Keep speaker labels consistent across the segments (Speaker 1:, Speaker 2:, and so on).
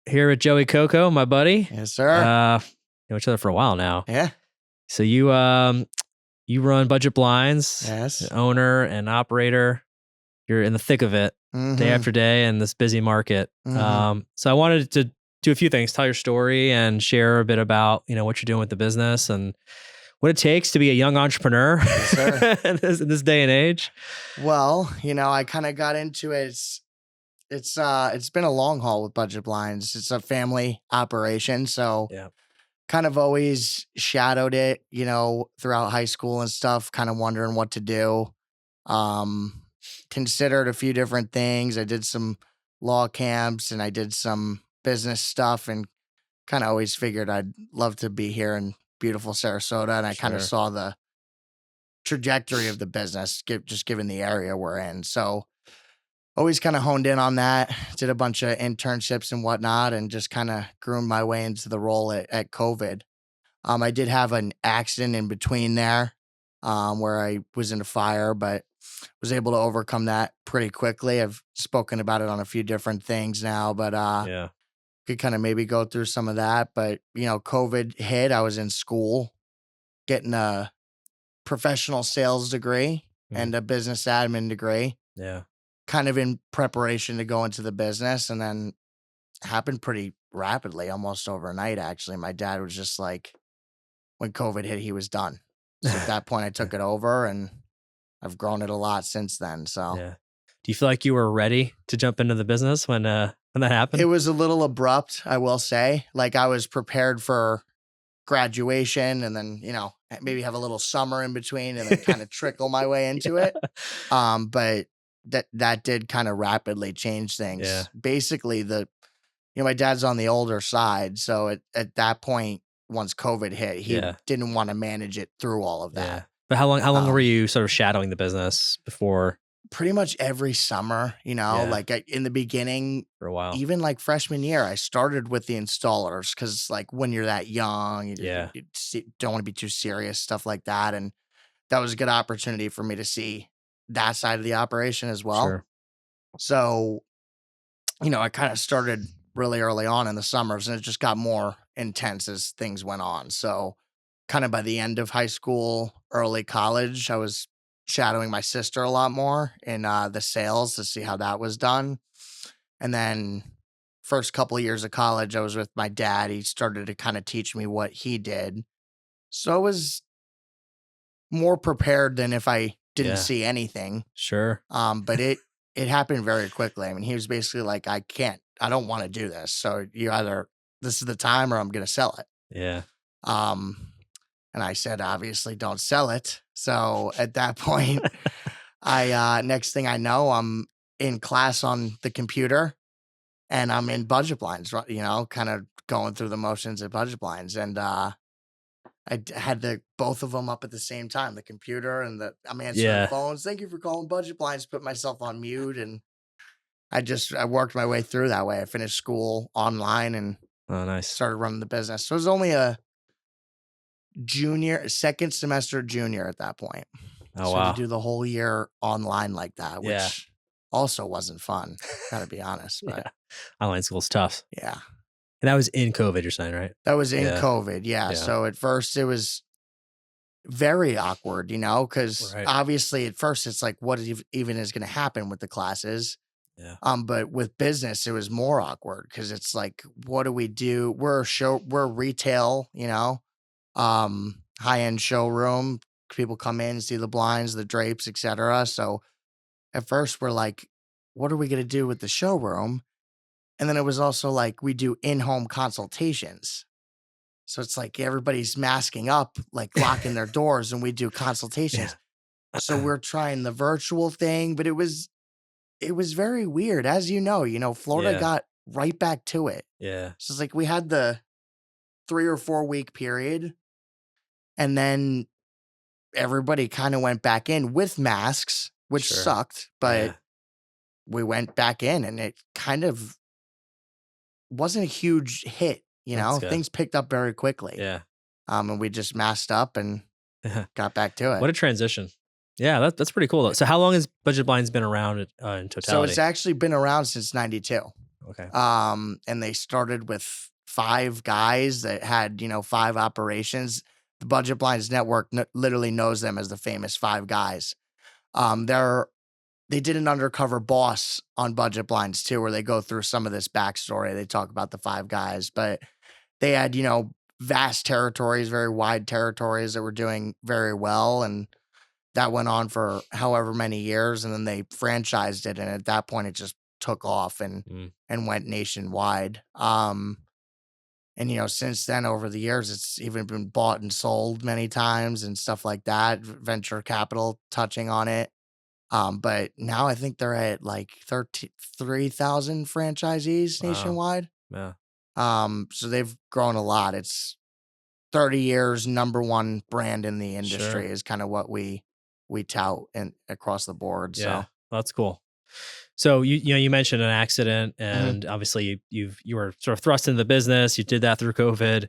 Speaker 1: here with Joey Coco, my buddy.
Speaker 2: Yes, sir.
Speaker 1: Know each other for a while now.
Speaker 2: Yeah.
Speaker 1: So you run Budget Blinds,
Speaker 2: Yes.
Speaker 1: owner and operator. You're in the thick of it, day after day in this busy market. So I wanted to do a few things, tell your story and share a bit about, what you're doing with the business and what it takes to be a young entrepreneur
Speaker 2: Yes, sir.
Speaker 1: in this day and age.
Speaker 2: Well, I kind of got into it. It's been a long haul with Budget Blinds. It's a family operation. So
Speaker 1: Yeah.
Speaker 2: kind of always shadowed it, throughout high school and stuff, kind of wondering what to do. Considered a few different things. I did some law camps and I did some business stuff and kind of always figured I'd love to be here in beautiful Sarasota. And I kind of
Speaker 1: Sure.
Speaker 2: saw the trajectory of the business, just given the area we're in. So always kind of honed in on that, did a bunch of internships and whatnot, and just kind of groomed my way into the role at COVID. I did have an accident in between there where I was in a fire, but was able to overcome that pretty quickly. I've spoken about it on a few different things now, but
Speaker 1: Yeah.
Speaker 2: could kind of maybe go through some of that. But, COVID hit. I was in school getting a professional sales degree and a business admin degree.
Speaker 1: Yeah.
Speaker 2: Kind of in preparation to go into the business, and then happened pretty rapidly, almost overnight, actually. My dad was just like, when COVID hit, he was done. So at that point, I took it over, and I've grown it a lot since then. So
Speaker 1: Yeah. Do you feel like you were ready to jump into the business when that happened?
Speaker 2: it was a little abrupt, I will say. Like, I was prepared for graduation and then, maybe have a little summer in between and then kind of trickle my way into it. But that did kind of rapidly change things.
Speaker 1: Yeah.
Speaker 2: Basically, my dad's on the older side. So at that point, once COVID hit, he didn't want to manage it through all of that.
Speaker 1: Yeah. But how long were you sort of shadowing the business before?
Speaker 2: Pretty much every summer, like in the beginning,
Speaker 1: For a while.
Speaker 2: even like freshman year, I started with the installers because like when you're that young, you don't want to be too serious, stuff like that. And that was a good opportunity for me to see that side of the operation as well.
Speaker 1: Sure.
Speaker 2: So, I kind of started really early on in the summers and it just got more intense as things went on. So kind of by the end of high school, early college, I was shadowing my sister a lot more in the sales to see how that was done. And then first couple of years of college, I was with my dad. He started to kind of teach me what he did. So I was more prepared than if I didn't see anything.
Speaker 1: Sure.
Speaker 2: But it happened very quickly. I mean, he was basically like, I don't want to do this. So this is the time or I'm going to sell it.
Speaker 1: Yeah.
Speaker 2: And I said, obviously don't sell it. So at that point, next thing I know, I'm in class on the computer and I'm in Budget Blinds, kind of going through the motions at Budget Blinds. And, I had both of them up at the same time, the computer and I'm answering phones. Thank you for calling Budget Blinds, put myself on mute. And I worked my way through that way. I finished school online and started running the business. So it was only a second semester junior at that point.
Speaker 1: Oh,
Speaker 2: so
Speaker 1: wow.
Speaker 2: to do the whole year online like that, which also wasn't fun, gotta be honest. But
Speaker 1: online school's tough.
Speaker 2: Yeah.
Speaker 1: And that was in COVID, you're saying, right?
Speaker 2: That was in COVID, yeah. So at first it was very awkward, because obviously at first it's like, what even is going to happen with the classes?
Speaker 1: Yeah.
Speaker 2: But with business, it was more awkward because it's like, what do we do? We're retail, high-end showroom. People come in, see the blinds, the drapes, etc. So at first we're like, what are we going to do with the showroom? And then it was also like, we do in-home consultations. So it's like everybody's masking up, like locking their doors, and we do consultations. So we're trying the virtual thing, but it was very weird. As Florida got right back to it.
Speaker 1: Yeah.
Speaker 2: So it's like we had the 3 or 4 week period, and then everybody kind of went back in with masks, which sucked, but we went back in and it kind of wasn't a huge hit, things picked up very quickly.
Speaker 1: Yeah.
Speaker 2: And we just masked up and got back to it.
Speaker 1: What a transition. Yeah, that's pretty cool though. So how long has Budget Blinds been around in totality?
Speaker 2: So it's actually been around since 92.
Speaker 1: Okay.
Speaker 2: And they started with 5 guys that had, 5 operations. The Budget Blinds Network literally knows them as the famous 5 guys. They did an Undercover Boss on Budget Blinds too, where they go through some of this backstory. They talk about the 5 guys, but they had, vast territories, very wide territories that were doing very well. And that went on for however many years. And then they franchised it. And at that point, it just took off and went nationwide. And, since then, over the years, it's even been bought and sold many times and stuff like that. Venture capital touching on it. But now I think they're at like 3,000 franchisees nationwide.
Speaker 1: Yeah.
Speaker 2: So they've grown a lot. It's 30 years, number one brand in the industry is kind of what we tout and across the board.
Speaker 1: Yeah,
Speaker 2: So
Speaker 1: well, that's cool. So you mentioned an accident, and obviously you were sort of thrust into the business. You did that through COVID.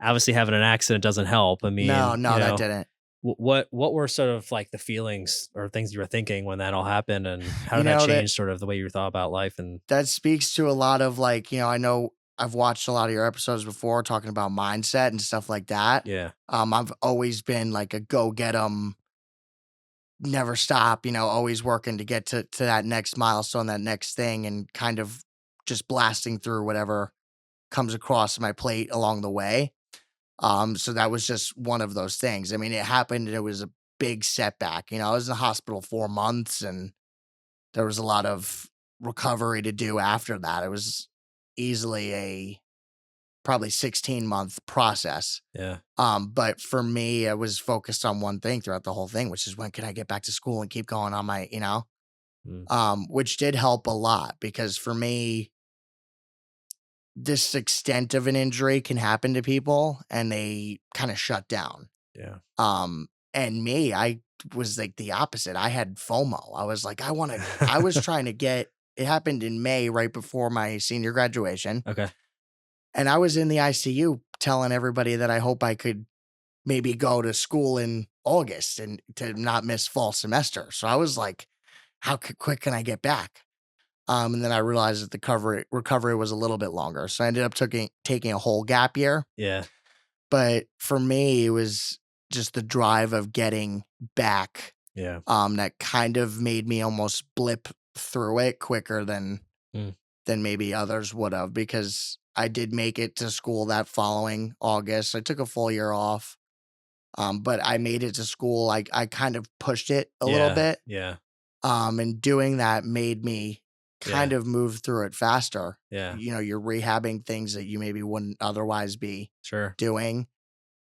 Speaker 1: Obviously, having an accident doesn't help. I mean,
Speaker 2: no, that didn't.
Speaker 1: What were sort of like the feelings or things you were thinking when that all happened, and how did that change sort of the way you thought about life? And
Speaker 2: that speaks to a lot of like, I know I've watched a lot of your episodes before talking about mindset and stuff like that.
Speaker 1: Yeah.
Speaker 2: I've always been like a go get 'em, never stop, always working to get to that next milestone, that next thing, and kind of just blasting through whatever comes across my plate along the way. So that was just one of those things. I mean, it happened and it was a big setback. I was in the hospital 4 months and there was a lot of recovery to do after that. It was easily a probably 16-month process.
Speaker 1: Yeah.
Speaker 2: But for me, I was focused on one thing throughout the whole thing, which is when can I get back to school and keep going on my, which did help a lot because for me, this extent of an injury can happen to people and they kind of shut down.
Speaker 1: Yeah.
Speaker 2: And me, I was like the opposite. I had FOMO. I was like, I was trying to it happened in May, right before my senior graduation.
Speaker 1: Okay.
Speaker 2: And I was in the ICU telling everybody that I hope I could maybe go to school in August and to not miss fall semester. So I was like, how quick can I get back? And then I realized that the recovery was a little bit longer. So I ended up taking a whole gap year.
Speaker 1: Yeah.
Speaker 2: But for me, it was just the drive of getting back.
Speaker 1: Yeah.
Speaker 2: That kind of made me almost blip through it quicker than maybe others would have, because I did make it to school that following August. I took a full year off. But I made it to school. I kind of pushed it a little bit.
Speaker 1: Yeah.
Speaker 2: And doing that made me kind of move through it faster.
Speaker 1: Yeah.
Speaker 2: You're rehabbing things that you maybe wouldn't otherwise be doing.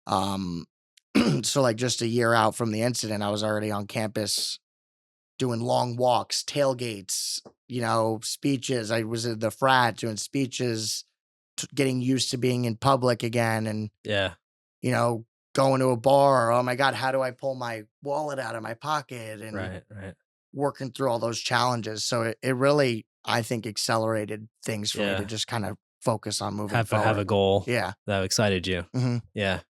Speaker 2: So like just a year out from the incident, I was already on campus doing long walks, tailgates, speeches. I was at the frat doing speeches, getting used to being in public again. And, going to a bar. Oh my God, how do I pull my wallet out of my pocket? And
Speaker 1: right.
Speaker 2: working through all those challenges. So it really, I think, accelerated things for me to just kind of focus on moving forward.
Speaker 1: Have a goal.
Speaker 2: Yeah.
Speaker 1: That excited you.
Speaker 2: Mm-hmm.
Speaker 1: Yeah.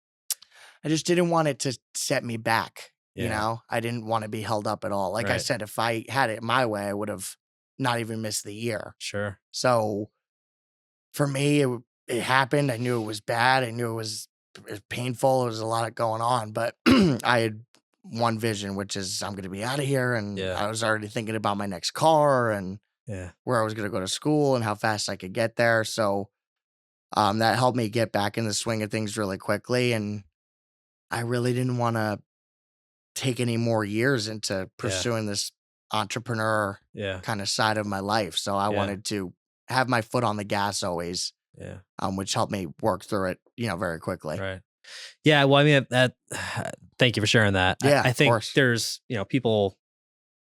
Speaker 2: I just didn't want it to set me back.
Speaker 1: Yeah.
Speaker 2: I didn't want to be held up at all. Like I said, if I had it my way, I would have not even missed the year.
Speaker 1: Sure.
Speaker 2: So for me, it happened. I knew it was bad. I knew it was painful. There was a lot going on, but I had one vision, which is I'm going to be out of here. And I was already thinking about my next car and where I was going to go to school and how fast I could get there. So that helped me get back in the swing of things really quickly. And I really didn't want to take any more years into pursuing this entrepreneur kind of side of my life. So I wanted to have my foot on the gas always.
Speaker 1: Yeah.
Speaker 2: Which helped me work through it, very quickly.
Speaker 1: Right. Yeah. Well, I mean, thank you for sharing that.
Speaker 2: Yeah.
Speaker 1: I think there's, people,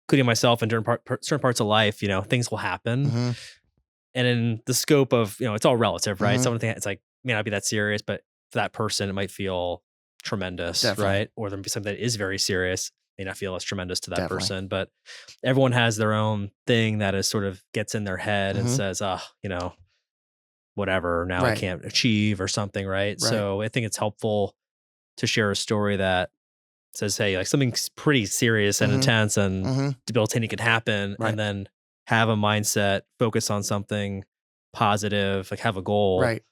Speaker 1: including myself, in certain parts of life, things will happen.
Speaker 2: Mm-hmm.
Speaker 1: And in the scope of, it's all relative, right?
Speaker 2: Mm-hmm.
Speaker 1: Someone thinks it's like, may not be that serious, but for that person, it might feel tremendous, right? Or there may be something that is very serious, may not feel as tremendous to that person, but everyone has their own thing that is sort of gets in their head and says, whatever, now I can't achieve or something, right? So I think it's helpful to share a story that says, hey, like something's pretty serious and intense and debilitating can happen, and then have a mindset, focus on something positive, like have a goal.
Speaker 2: Right.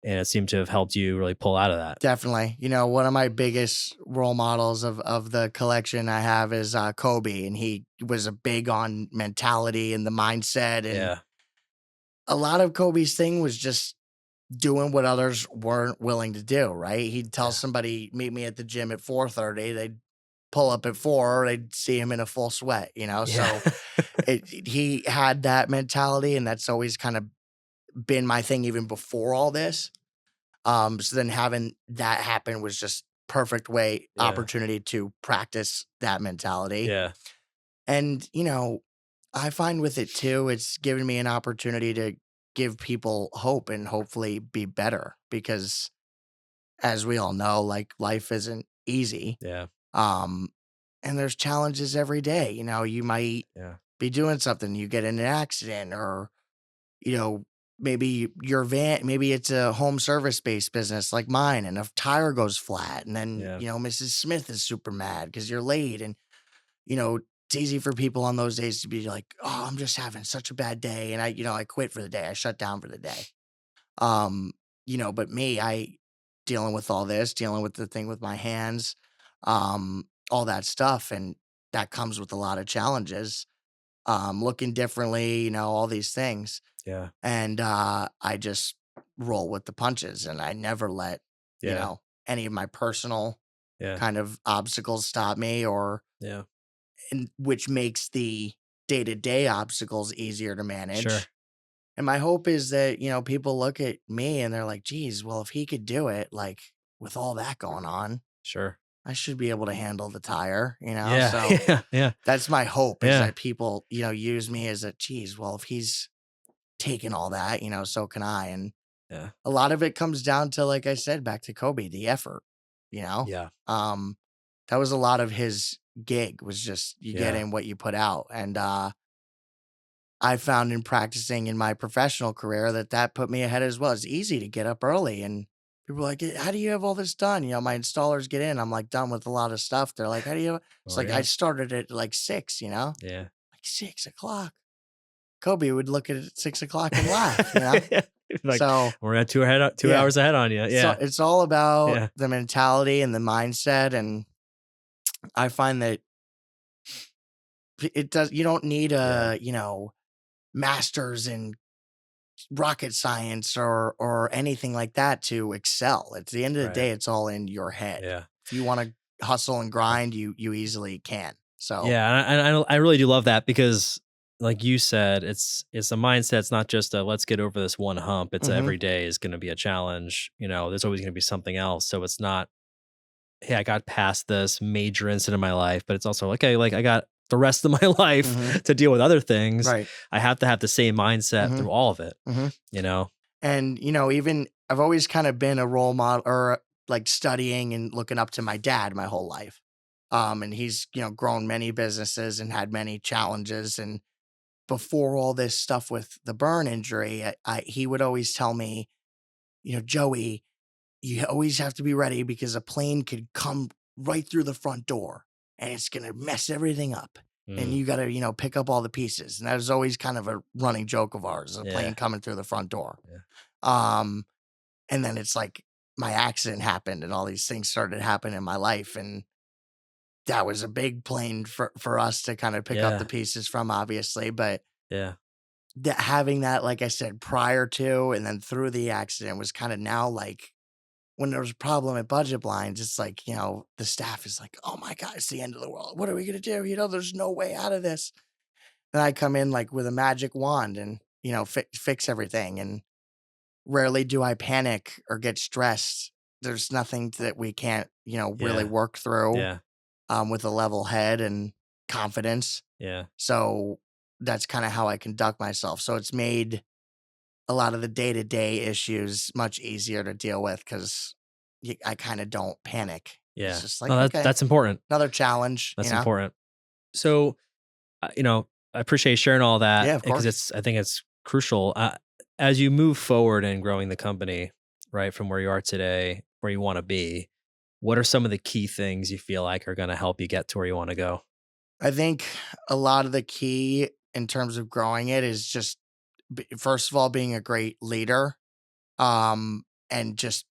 Speaker 1: And it seemed to have helped you really pull out of that.
Speaker 2: Definitely. One of my biggest role models of the collection I have is Kobe, and he was a big on mentality and the mindset. And a lot of Kobe's thing was just doing what others weren't willing to do, right? He'd tell somebody, meet me at the gym at 4:30. They'd pull up at 4, or they'd see him in a full sweat, So he had that mentality, and that's always kind of been my thing even before all this. So then having that happen was just perfect opportunity to practice that mentality.
Speaker 1: Yeah.
Speaker 2: And, I find with it too, it's given me an opportunity to give people hope and hopefully be better, because as we all know, like, life isn't easy.
Speaker 1: Yeah.
Speaker 2: And there's challenges every day. You might be doing something, you get in an accident, or, maybe your van, maybe it's a home service-based business like mine, and a tire goes flat, and then, Mrs. Smith is super mad because you're late. And, it's easy for people on those days to be like, oh, I'm just having such a bad day. And I quit for the day. I shut down for the day. But me, I dealing with all this, dealing with the thing with my hands, all that stuff. And that comes with a lot of challenges, looking differently, all these things.
Speaker 1: Yeah.
Speaker 2: And I just roll with the punches, and I never let, any of my personal kind of obstacles stop me, or which makes the day-to-day obstacles easier to manage.
Speaker 1: Sure.
Speaker 2: And my hope is that, people look at me and they're like, geez, well, if he could do it, like, with all that going on,
Speaker 1: sure,
Speaker 2: I should be able to handle the tire,
Speaker 1: Yeah.
Speaker 2: So
Speaker 1: Yeah.
Speaker 2: that's my hope, is that people, use me as a, geez, well, if he's taking all that, so can I. And a lot of it comes down to, like I said, back to Kobe, the effort,
Speaker 1: Yeah.
Speaker 2: that was a lot of his gig, was just you get in what you put out. And I found in practicing in my professional career that put me ahead as well. It's easy to get up early, and people are like, how do you have all this done? My installers get in, I'm like done with a lot of stuff. They're like, how do you? It's like, I started at like 6,
Speaker 1: Yeah.
Speaker 2: like 6 o'clock. Kobe would look at it at 6 o'clock and laugh,
Speaker 1: Like,
Speaker 2: so
Speaker 1: we're at 2 hours ahead on you. Yeah.
Speaker 2: So it's all about the mentality and the mindset. And I find that you don't need a, master's in rocket science or anything like that to excel. At the end of the day, it's all in your head.
Speaker 1: Yeah.
Speaker 2: If you want to hustle and grind, you easily can. So
Speaker 1: and I really do love that, because like you said, it's a mindset. It's not just a let's get over this one hump. It's every day is going to be a challenge. There's always going to be something else. So it's not, hey, I got past this major incident in my life, but it's also like, okay, like I got the rest of my life to deal with other things.
Speaker 2: Right.
Speaker 1: I have to have the same mindset through all of it.
Speaker 2: And even I've always kind of been a role model, or like studying and looking up to my dad my whole life. And he's, grown many businesses and had many challenges. And before all this stuff with the burn injury, he would always tell me, Joey, you always have to be ready, because a plane could come right through the front door and it's going to mess everything up. And you got to, pick up all the pieces. And that was always kind of a running joke of ours, a plane coming through the front door. And then it's like my accident happened and all these things started happening in my life. And that was a big plane for us to kind of pick up the pieces from, obviously. But having that, like I said, prior to and then through the accident, was kind of now like, when there was a problem at Budget Blinds, it's like, the staff is like, oh my God, it's the end of the world. What are we going to do? There's no way out of this. And I come in like with a magic wand and, fix everything. And rarely do I panic or get stressed. There's nothing that we can't, really work through with a level head and confidence.
Speaker 1: Yeah.
Speaker 2: So that's kind of how I conduct myself. So it's made a lot of the day-to-day issues much easier to deal with, because I kind of don't panic.
Speaker 1: Yeah.
Speaker 2: It's just like,
Speaker 1: okay, that's important.
Speaker 2: Another challenge.
Speaker 1: That's important. So, I appreciate sharing all that.
Speaker 2: Yeah, of course.
Speaker 1: Because I think it's crucial. As you move forward in growing the company, right, from where you are today, where you want to be, what are some of the key things you feel like are going to help you get to where you want to go?
Speaker 2: I think a lot of the key in terms of growing it is just first of all, being a great leader, and just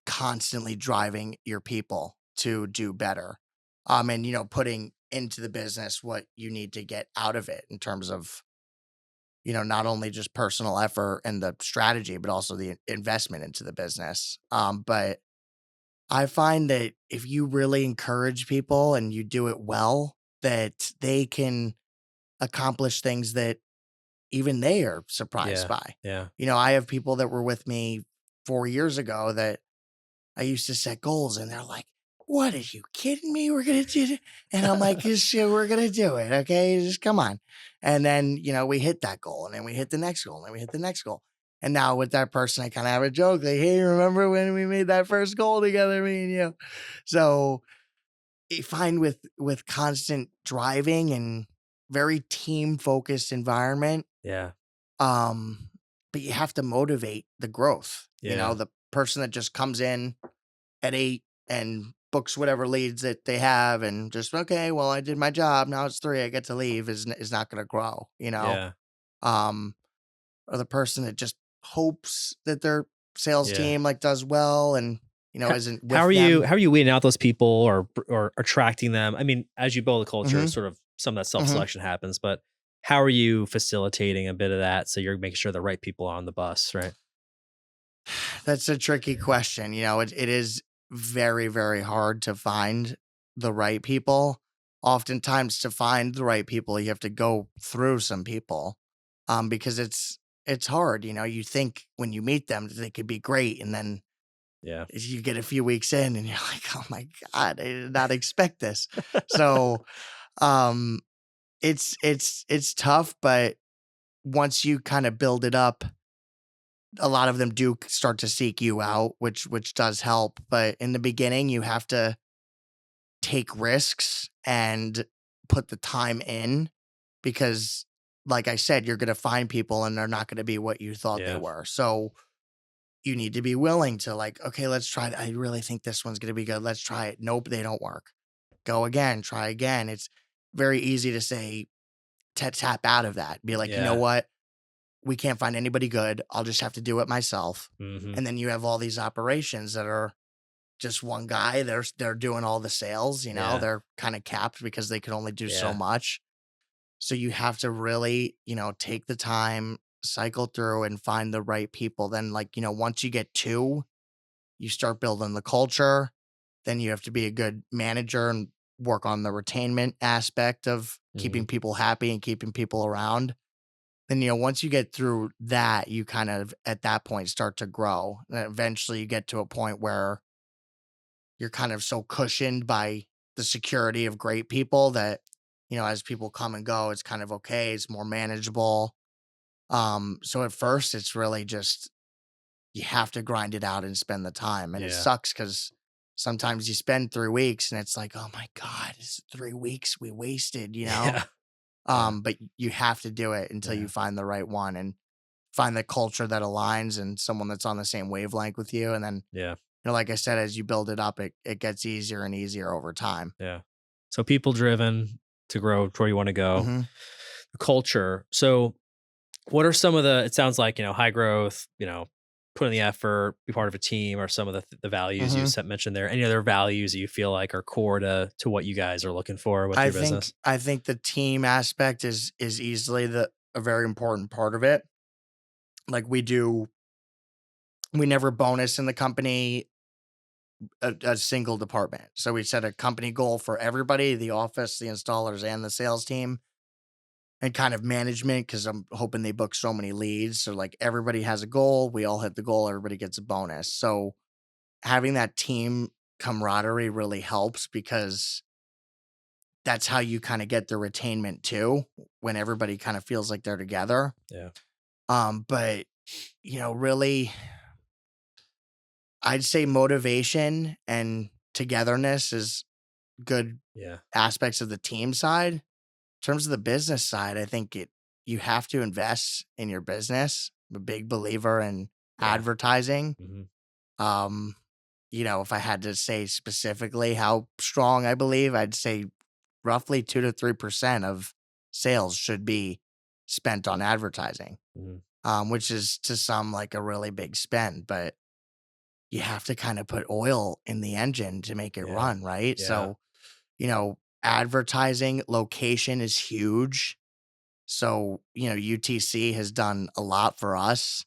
Speaker 2: constantly driving your people to do better. And, putting into the business what you need to get out of it in terms of, not only just personal effort and the strategy, but also the investment into the business. But I find that if you really encourage people and you do it well, that they can accomplish things that even they are surprised
Speaker 1: Yeah.
Speaker 2: by.
Speaker 1: Yeah.
Speaker 2: I have people that were with me 4 years ago that I used to set goals and they're like, "What, are you kidding me? We're going to do it." And I'm like, "Shit, we're going to do it. Okay. Just come on." And then, we hit that goal and then we hit the next goal and then we hit the next goal. And now with that person, I kind of have a joke like, "Hey, remember when we made that first goal together, me and you?" So I find with constant driving and very team focused environment,
Speaker 1: Yeah.
Speaker 2: but you have to motivate the growth.
Speaker 1: Yeah.
Speaker 2: The person that just comes in at 8 and books whatever leads that they have and just, okay, well, I did my job. Now it's 3. I get to leave is not going to grow,
Speaker 1: Yeah.
Speaker 2: um, or the person that just hopes that their sales
Speaker 1: Yeah.
Speaker 2: team like does well and, isn't
Speaker 1: How
Speaker 2: with
Speaker 1: are you?
Speaker 2: them.
Speaker 1: How are you weeding out those people or attracting them? I mean, as you build a culture,
Speaker 2: Hmm.
Speaker 1: sort of some of that self
Speaker 2: Hmm.
Speaker 1: selection happens, but how are you facilitating a bit of that so you're making sure the right people are on the bus, right?
Speaker 2: That's a tricky question. It is very, very hard to find the right people. Oftentimes to find the right people, you have to go through some people. Because it's hard. You think when you meet them that they could be great, and then
Speaker 1: Yeah.
Speaker 2: you get a few weeks in and you're like, "Oh my God, I did not expect this." So um it's tough, but once you kind of build it up, a lot of them do start to seek you out, which does help. But in the beginning, you have to take risks and put the time in because, like I said, you're going to find people and they're not going to be what you thought they
Speaker 1: Yeah.
Speaker 2: were. So you need to be willing to like, okay, let's try. I really think this one's going to be good. Let's try it. Nope, they don't work. Go again, try again. It's very easy to say, tap out of that. Be like, you know
Speaker 1: Yeah.
Speaker 2: what? We can't find anybody good. I'll just have to do it myself.
Speaker 1: Hmm.
Speaker 2: And then you have all these operations that are just one guy. They're doing all the sales,
Speaker 1: Yeah.
Speaker 2: they're kind of capped because they can only do so
Speaker 1: Yeah.
Speaker 2: much. So you have to really, take the time, cycle through and find the right people. Then like, once you get 2, you start building the culture. Then you have to be a good manager and work on the retainment aspect of
Speaker 1: Hmm.
Speaker 2: keeping people happy and keeping people around. Then, once you get through that, you kind of at that point start to grow. And eventually you get to a point where you're kind of so cushioned by the security of great people that, as people come and go, it's kind of okay. It's more manageable. So at first it's really just you have to grind it out and spend the time. And it
Speaker 1: Yeah.
Speaker 2: sucks because sometimes you spend 3 weeks and it's like, oh my God, it's 3 weeks we wasted,
Speaker 1: Yeah. Yeah.
Speaker 2: But you have to do it until you
Speaker 1: Yeah.
Speaker 2: find the right one and find the culture that aligns and someone that's on the same wavelength with you. And then,
Speaker 1: Yeah.
Speaker 2: like I said, as you build it up, it gets easier and easier over time.
Speaker 1: Yeah. So people driven to grow to where you want to go.
Speaker 2: Hmm.
Speaker 1: The culture. So what are some of the, it sounds like, high growth, put in the effort, be part of a team, or some of the values you
Speaker 2: Hmm.
Speaker 1: mentioned there. Any other values that you feel like are core to what you guys are looking for with
Speaker 2: I
Speaker 1: your
Speaker 2: think
Speaker 1: business?
Speaker 2: I think the team aspect is easily a very important part of it. Like we never bonus in the company a single department. So we set a company goal for everybody, the office, the installers, and the sales team, and kind of management, because I'm hoping they book so many leads. So like everybody has a goal, we all hit the goal, everybody gets a bonus. So having that team camaraderie really helps because that's how you kind of get the retainment too, when everybody kind of feels like they're together.
Speaker 1: Yeah.
Speaker 2: But really, I'd say motivation and togetherness is good
Speaker 1: Yeah.
Speaker 2: aspects of the team side. In terms of the business side, I think you have to invest in your business. I'm a big believer in
Speaker 1: Yeah.
Speaker 2: advertising.
Speaker 1: Hmm.
Speaker 2: Um, if I had to say specifically how strong I believe, I'd say roughly 2 to 3% of sales should be spent on advertising. which is to some like a really big spend, but you have to kind of put oil in the engine to make it run, right?
Speaker 1: Yeah.
Speaker 2: So, advertising location is huge. So, UTC has done a lot for us.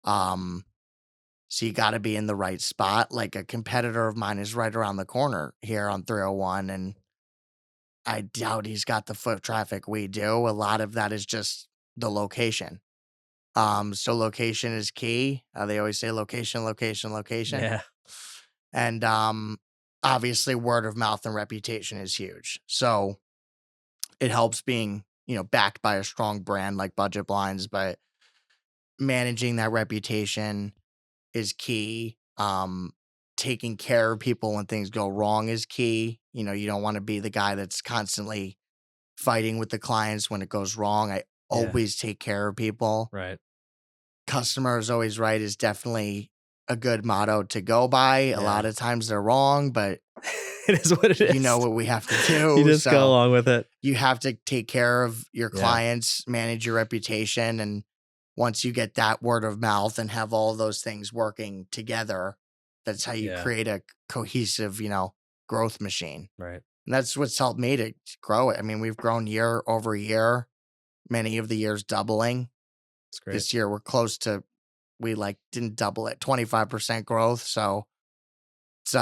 Speaker 2: So you got to be in the right spot. Like a competitor of mine is right around the corner here on 301, and I doubt he's got the foot traffic we do. A lot of that is just the location. So location is key. They always say location, location, location.
Speaker 1: Yeah.
Speaker 2: And obviously word of mouth and reputation is huge. So it helps being, backed by a strong brand like Budget Blinds, but managing that reputation is key. Taking care of people when things go wrong is key. You don't want to be the guy that's constantly fighting with the clients when it goes wrong. I always take care of people.
Speaker 1: Right.
Speaker 2: Customer is always right is definitely a good motto to go by. A lot of times they're wrong, but
Speaker 1: it is what it is.
Speaker 2: You know what we have to do.
Speaker 1: You just go along with it.
Speaker 2: You have to take care of your clients, manage your reputation. And once you get that word of mouth and have all those things working together, that's how you create a cohesive, growth machine.
Speaker 1: Right.
Speaker 2: And that's what's helped me to grow it. I mean, we've grown year over year, many of the years doubling.
Speaker 1: That's great.
Speaker 2: This year we're close to, we didn't double it, 25% growth. So it's,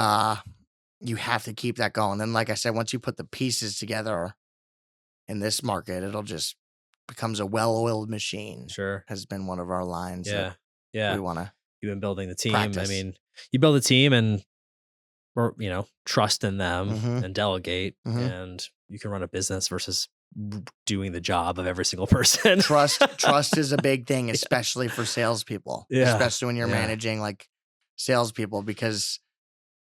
Speaker 2: you have to keep that going. Then, like I said, once you put the pieces together in this market, it'll just becomes a well-oiled machine.
Speaker 1: Sure.
Speaker 2: Has been one of our lines.
Speaker 1: Yeah.
Speaker 2: We want to.
Speaker 1: You've been building the team.
Speaker 2: Practice.
Speaker 1: I mean, you build a team and, trust in them and delegate, and you can run a business versus doing the job of every single person.
Speaker 2: Trust is a big thing, especially for salespeople.
Speaker 1: Yeah.
Speaker 2: Especially when you're managing salespeople, because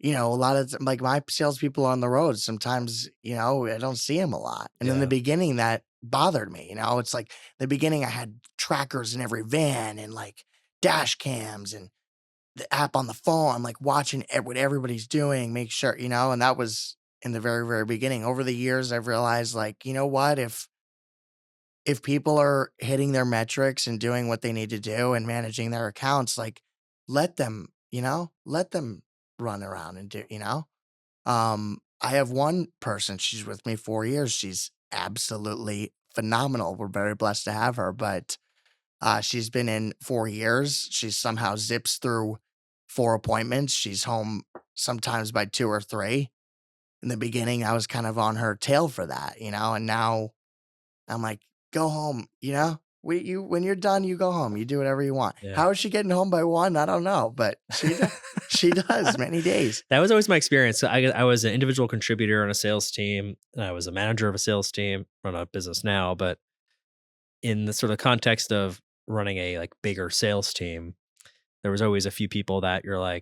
Speaker 2: a lot of my salespeople on the road, sometimes, I don't see them a lot. And in the beginning that bothered me, it's like the beginning I had trackers in every van and dash cams and the app on the phone. I'm watching what everybody's doing, make sure, and that was in the very, very beginning. Over the years, I've realized what, if people are hitting their metrics and doing what they need to do and managing their accounts, let them run around and do, I have one person, she's with me 4 years. She's absolutely phenomenal. We're very blessed to have her, but she's been in 4 years. She somehow zips through 4 appointments. She's home sometimes by 2 or 3. In the beginning, I was kind of on her tail for that, and now I'm like, go home, when you're done, you go home. You do whatever you want.
Speaker 1: Yeah.
Speaker 2: How is she getting home by 1? I don't know, but she does many days.
Speaker 1: That was always my experience. So I was an individual contributor on a sales team, and I was a manager of a sales team, run a business now. But in the sort of context of running a bigger sales team, there was always a few people that you're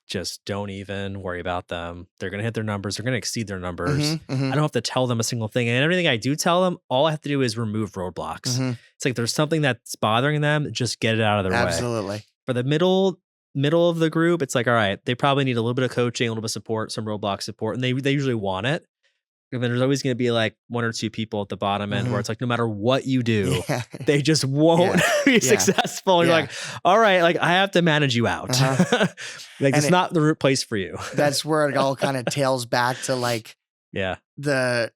Speaker 1: just don't even worry about them. They're going to hit their numbers. They're going to exceed their numbers. I don't have to tell them a single thing. And everything I do tell them, all I have to do is remove roadblocks. It's like there's something that's bothering them, just get it out of their way.
Speaker 2: Absolutely.
Speaker 1: For the middle of the group, it's all right, they probably need a little bit of coaching, a little bit of support, some roadblock support, and they usually want it. And then there's always going to be 1 or 2 people at the bottom end where it's no matter what you do, they just won't be successful. And you're all right, I have to manage you out. It's not the place for you.
Speaker 2: That's where it all kind of tails back to the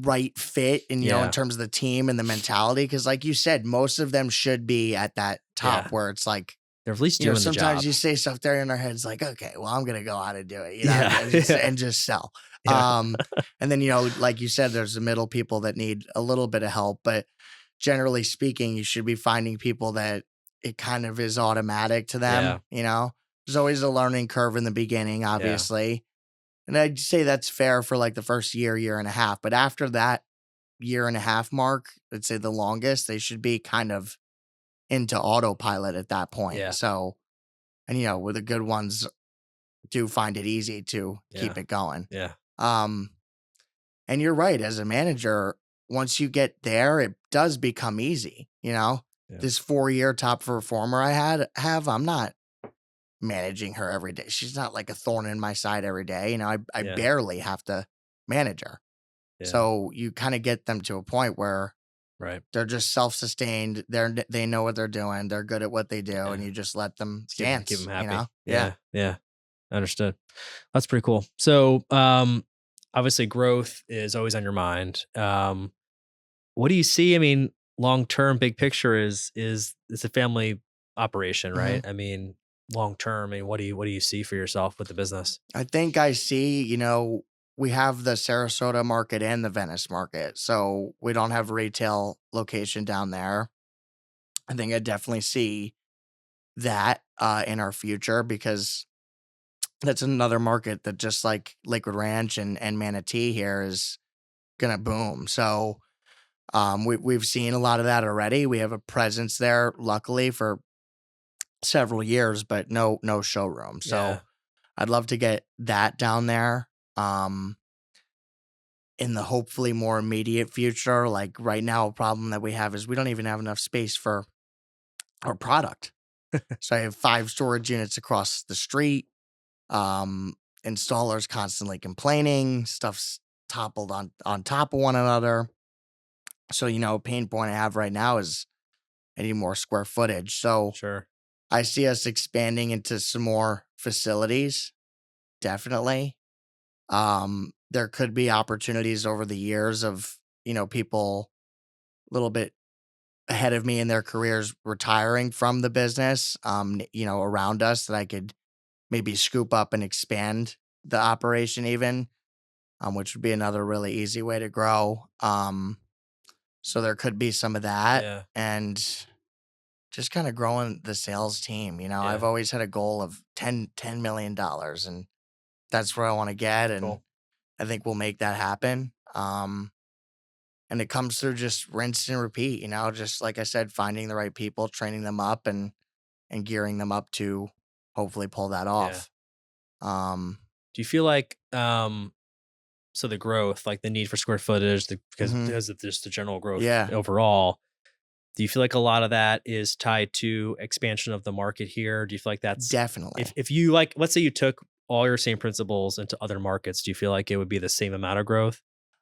Speaker 2: right fit and, in terms of the team and the mentality. Cause like you said, most of them should be at that top where it's
Speaker 1: they're at least doing the job.
Speaker 2: Sometimes you say stuff there in their heads okay, well, I'm going to go out and do it, and just sell. And then, like you said, there's the middle people that need a little bit of help, but generally speaking, you should be finding people that it kind of is automatic to them. There's always a learning curve in the beginning, obviously. And I'd say that's fair for the first year and a half. But after that year and a half mark, I'd say the longest, they should be kind of into autopilot at that point.
Speaker 1: Yeah.
Speaker 2: So, and with the good ones do find it easy to keep it going.
Speaker 1: Yeah.
Speaker 2: And you're right, as a manager, once you get there, it does become easy. This 4-year top performer I have, I'm not managing her every day. She's not a thorn in my side every day. I barely have to manage her. Yeah. So you kind of get them to a point where
Speaker 1: Right.
Speaker 2: They're just self-sustained. They know what they're doing. They're good at what they do, and
Speaker 1: Yeah.
Speaker 2: you just let them
Speaker 1: Just keep
Speaker 2: dance.
Speaker 1: them
Speaker 2: You
Speaker 1: happy.
Speaker 2: know? Yeah.
Speaker 1: Yeah. Yeah. Understood. That's pretty cool. So, obviously growth is always on your mind. What do you see? I mean, long term, big picture is it's a family operation,
Speaker 2: hmm
Speaker 1: right? I mean, long term, I mean, what do you see for yourself with the business?
Speaker 2: I think I see. We have the Sarasota market and the Venice market, so we don't have retail location down there. I think I definitely see that in our future because that's another market that just like Lakewood Ranch and Manatee here is gonna boom. So we've seen a lot of that already. We have a presence there, luckily for several years, but no showroom.
Speaker 1: Yeah.
Speaker 2: So I'd love to get that down there. Um, in the hopefully more immediate future, like right now, a problem that we have is we don't even have enough space for our product. So I have 5 storage units across the street. Um, Installers constantly complaining, stuff's toppled on top of one another. So, pain point I have right now is I need more square footage. So
Speaker 1: Sure.
Speaker 2: I see us expanding into some more facilities, definitely. There could be opportunities over the years of, people a little bit ahead of me in their careers retiring from the business, around us that I could maybe scoop up and expand the operation even, which would be another really easy way to grow. So there could be some of that
Speaker 1: Yeah.
Speaker 2: and just kind of growing the sales team. I've
Speaker 1: Yeah.
Speaker 2: always had a goal of $10 million and that's where I want to get. And
Speaker 1: Cool.
Speaker 2: I think we'll make that happen. And it comes through just rinse and repeat, just like I said, finding the right people, training them up and gearing them up to hopefully pull that
Speaker 1: Yeah.
Speaker 2: off. Um,
Speaker 1: Do you feel like so the growth, like the need for square footage, because
Speaker 2: mhm,
Speaker 1: because of just the general growth
Speaker 2: yeah,
Speaker 1: overall, do you feel like a lot of that is tied to expansion of the market here? Do you feel like that's
Speaker 2: definitely.
Speaker 1: if you like, let's say you took all your same principles into other markets, do you feel like it would be the same amount of growth?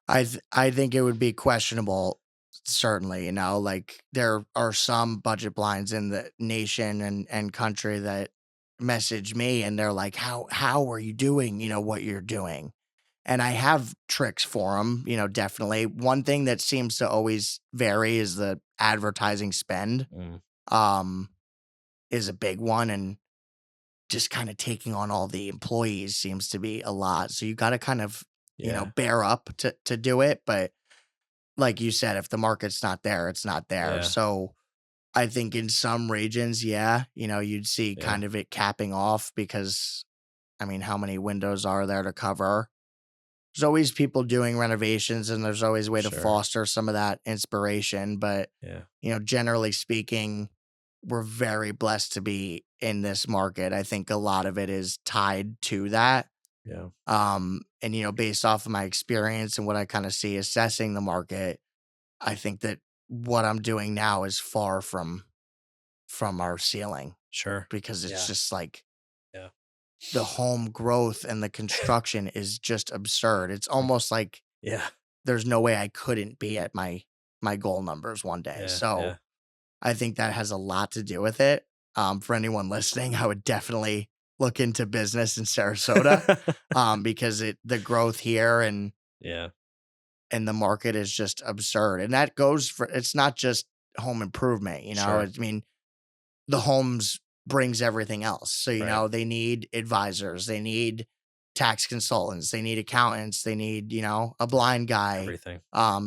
Speaker 2: I think it would be questionable, certainly. Like there are some budget blinds in the nation and country that message me and they're like, how are you doing? What you're doing, and I have tricks for them. Definitely. One thing that seems to always vary is the advertising spend.
Speaker 1: Mm,
Speaker 2: Um, is a big one, and just kind of taking on all the employees seems to be a lot. So you got to kind of
Speaker 1: yeah.
Speaker 2: bear up to do it, but like you said, if the market's not there, it's not there.
Speaker 1: Yeah.
Speaker 2: So I think in some regions, yeah, you'd see
Speaker 1: Yeah.
Speaker 2: kind of it capping off because, I mean, how many windows are there to cover? There's always people doing renovations and there's always a way to
Speaker 1: Sure.
Speaker 2: foster some of that inspiration. But,
Speaker 1: Yeah.
Speaker 2: generally speaking, we're very blessed to be in this market. I think a lot of it is tied to that.
Speaker 1: Yeah.
Speaker 2: And, based off of my experience and what I kind of see assessing the market, I think that what I'm doing now is far from our ceiling
Speaker 1: Sure.
Speaker 2: because it's
Speaker 1: Yeah.
Speaker 2: just like
Speaker 1: Yeah.
Speaker 2: the home growth and the construction is just absurd. It's almost like
Speaker 1: Yeah.
Speaker 2: there's no way I couldn't be at my goal numbers one day.
Speaker 1: Yeah.
Speaker 2: So
Speaker 1: Yeah.
Speaker 2: I think that has a lot to do with it. For anyone listening, I would definitely look into business in Sarasota because the growth here
Speaker 1: Yeah.
Speaker 2: and the market is just absurd. And that goes for it's not just home improvement,
Speaker 1: Sure.
Speaker 2: I mean, the homes brings everything else. So,
Speaker 1: Right.
Speaker 2: they need advisors, they need tax consultants, they need accountants, they need, a blind guy.
Speaker 1: Everything.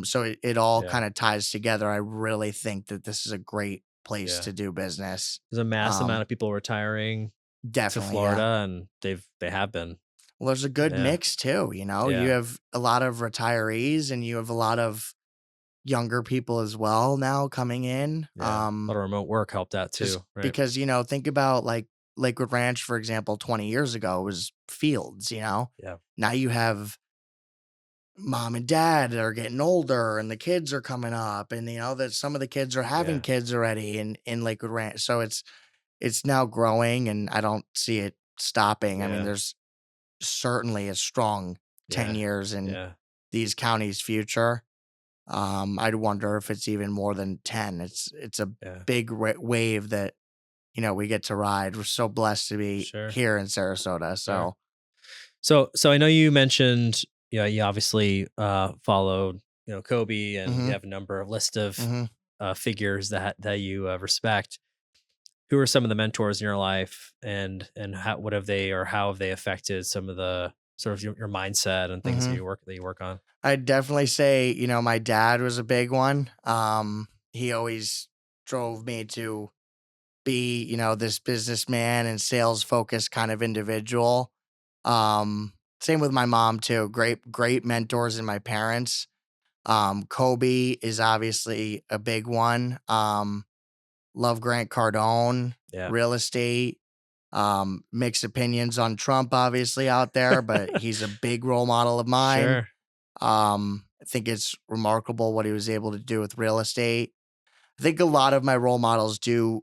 Speaker 2: So it all
Speaker 1: Yeah.
Speaker 2: kind of ties together. I really think that this is a great place
Speaker 1: Yeah.
Speaker 2: to do business.
Speaker 1: There's a mass amount
Speaker 2: Um,
Speaker 1: of people retiring to
Speaker 2: Definitely, yeah.
Speaker 1: Florida, and they have been.
Speaker 2: Well, there's a good
Speaker 1: Yeah.
Speaker 2: mix too, you
Speaker 1: Yeah.
Speaker 2: have a lot of retirees and you have a lot of younger people as well now coming in.
Speaker 1: Yeah. A lot of remote work helped out
Speaker 2: Just
Speaker 1: too, right?
Speaker 2: because, think about like Lakewood Ranch, for example, 20 years ago was fields.
Speaker 1: Yeah.
Speaker 2: Now you have mom and dad that are getting older and the kids are coming up and, that some of the kids are having
Speaker 1: Yeah.
Speaker 2: kids already in Lakewood Ranch. So it's now growing and I don't see it stopping. I mean,
Speaker 1: Yeah.
Speaker 2: there's certainly a strong 10
Speaker 1: Yeah.
Speaker 2: years in
Speaker 1: Yeah.
Speaker 2: these counties' future. I'd wonder if it's even more than 10. It's a big wave that, we get to ride. We're so blessed to be here in Sarasota.
Speaker 1: So I know you mentioned, you obviously followed, Kobe, and you have a number of list of figures that you respect. Who are some of the mentors in your life, and how have they affected some of the sort of your mindset and things that you work on?
Speaker 2: I'd definitely say, my dad was a big one. He always drove me to be, this businessman and sales focused kind of individual. Same with my mom too. Great mentors in my parents. Kobe is obviously a big one. Love Grant Cardone, real estate. Mixed opinions on Trump, obviously, out there, but he's a big role model of mine.
Speaker 1: Sure.
Speaker 2: I think it's remarkable what he was able to do with real estate. I think a lot of my role models do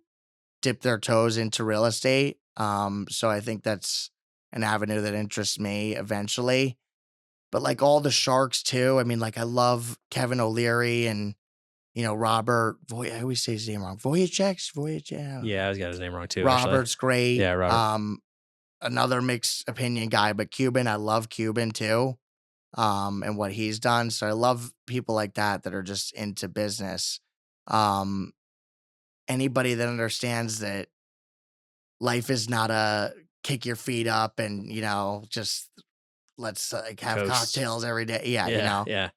Speaker 2: dip their toes into real estate. So I think that's an avenue that interests me eventually. But like all the sharks too. I mean, like I love Kevin O'Leary and, Robert. I always say his name wrong. Voyachek.
Speaker 1: Yeah, I always got his name wrong too.
Speaker 2: Robert's
Speaker 1: actually.
Speaker 2: great.
Speaker 1: Yeah, Robert.
Speaker 2: Another mixed opinion guy, but Cuban. I love Cuban too. And what he's done. So I love people like that are just into business. Anybody that understands that life is not a kick your feet up and, just let's like have cocktails every day. Yeah.
Speaker 1: Yeah.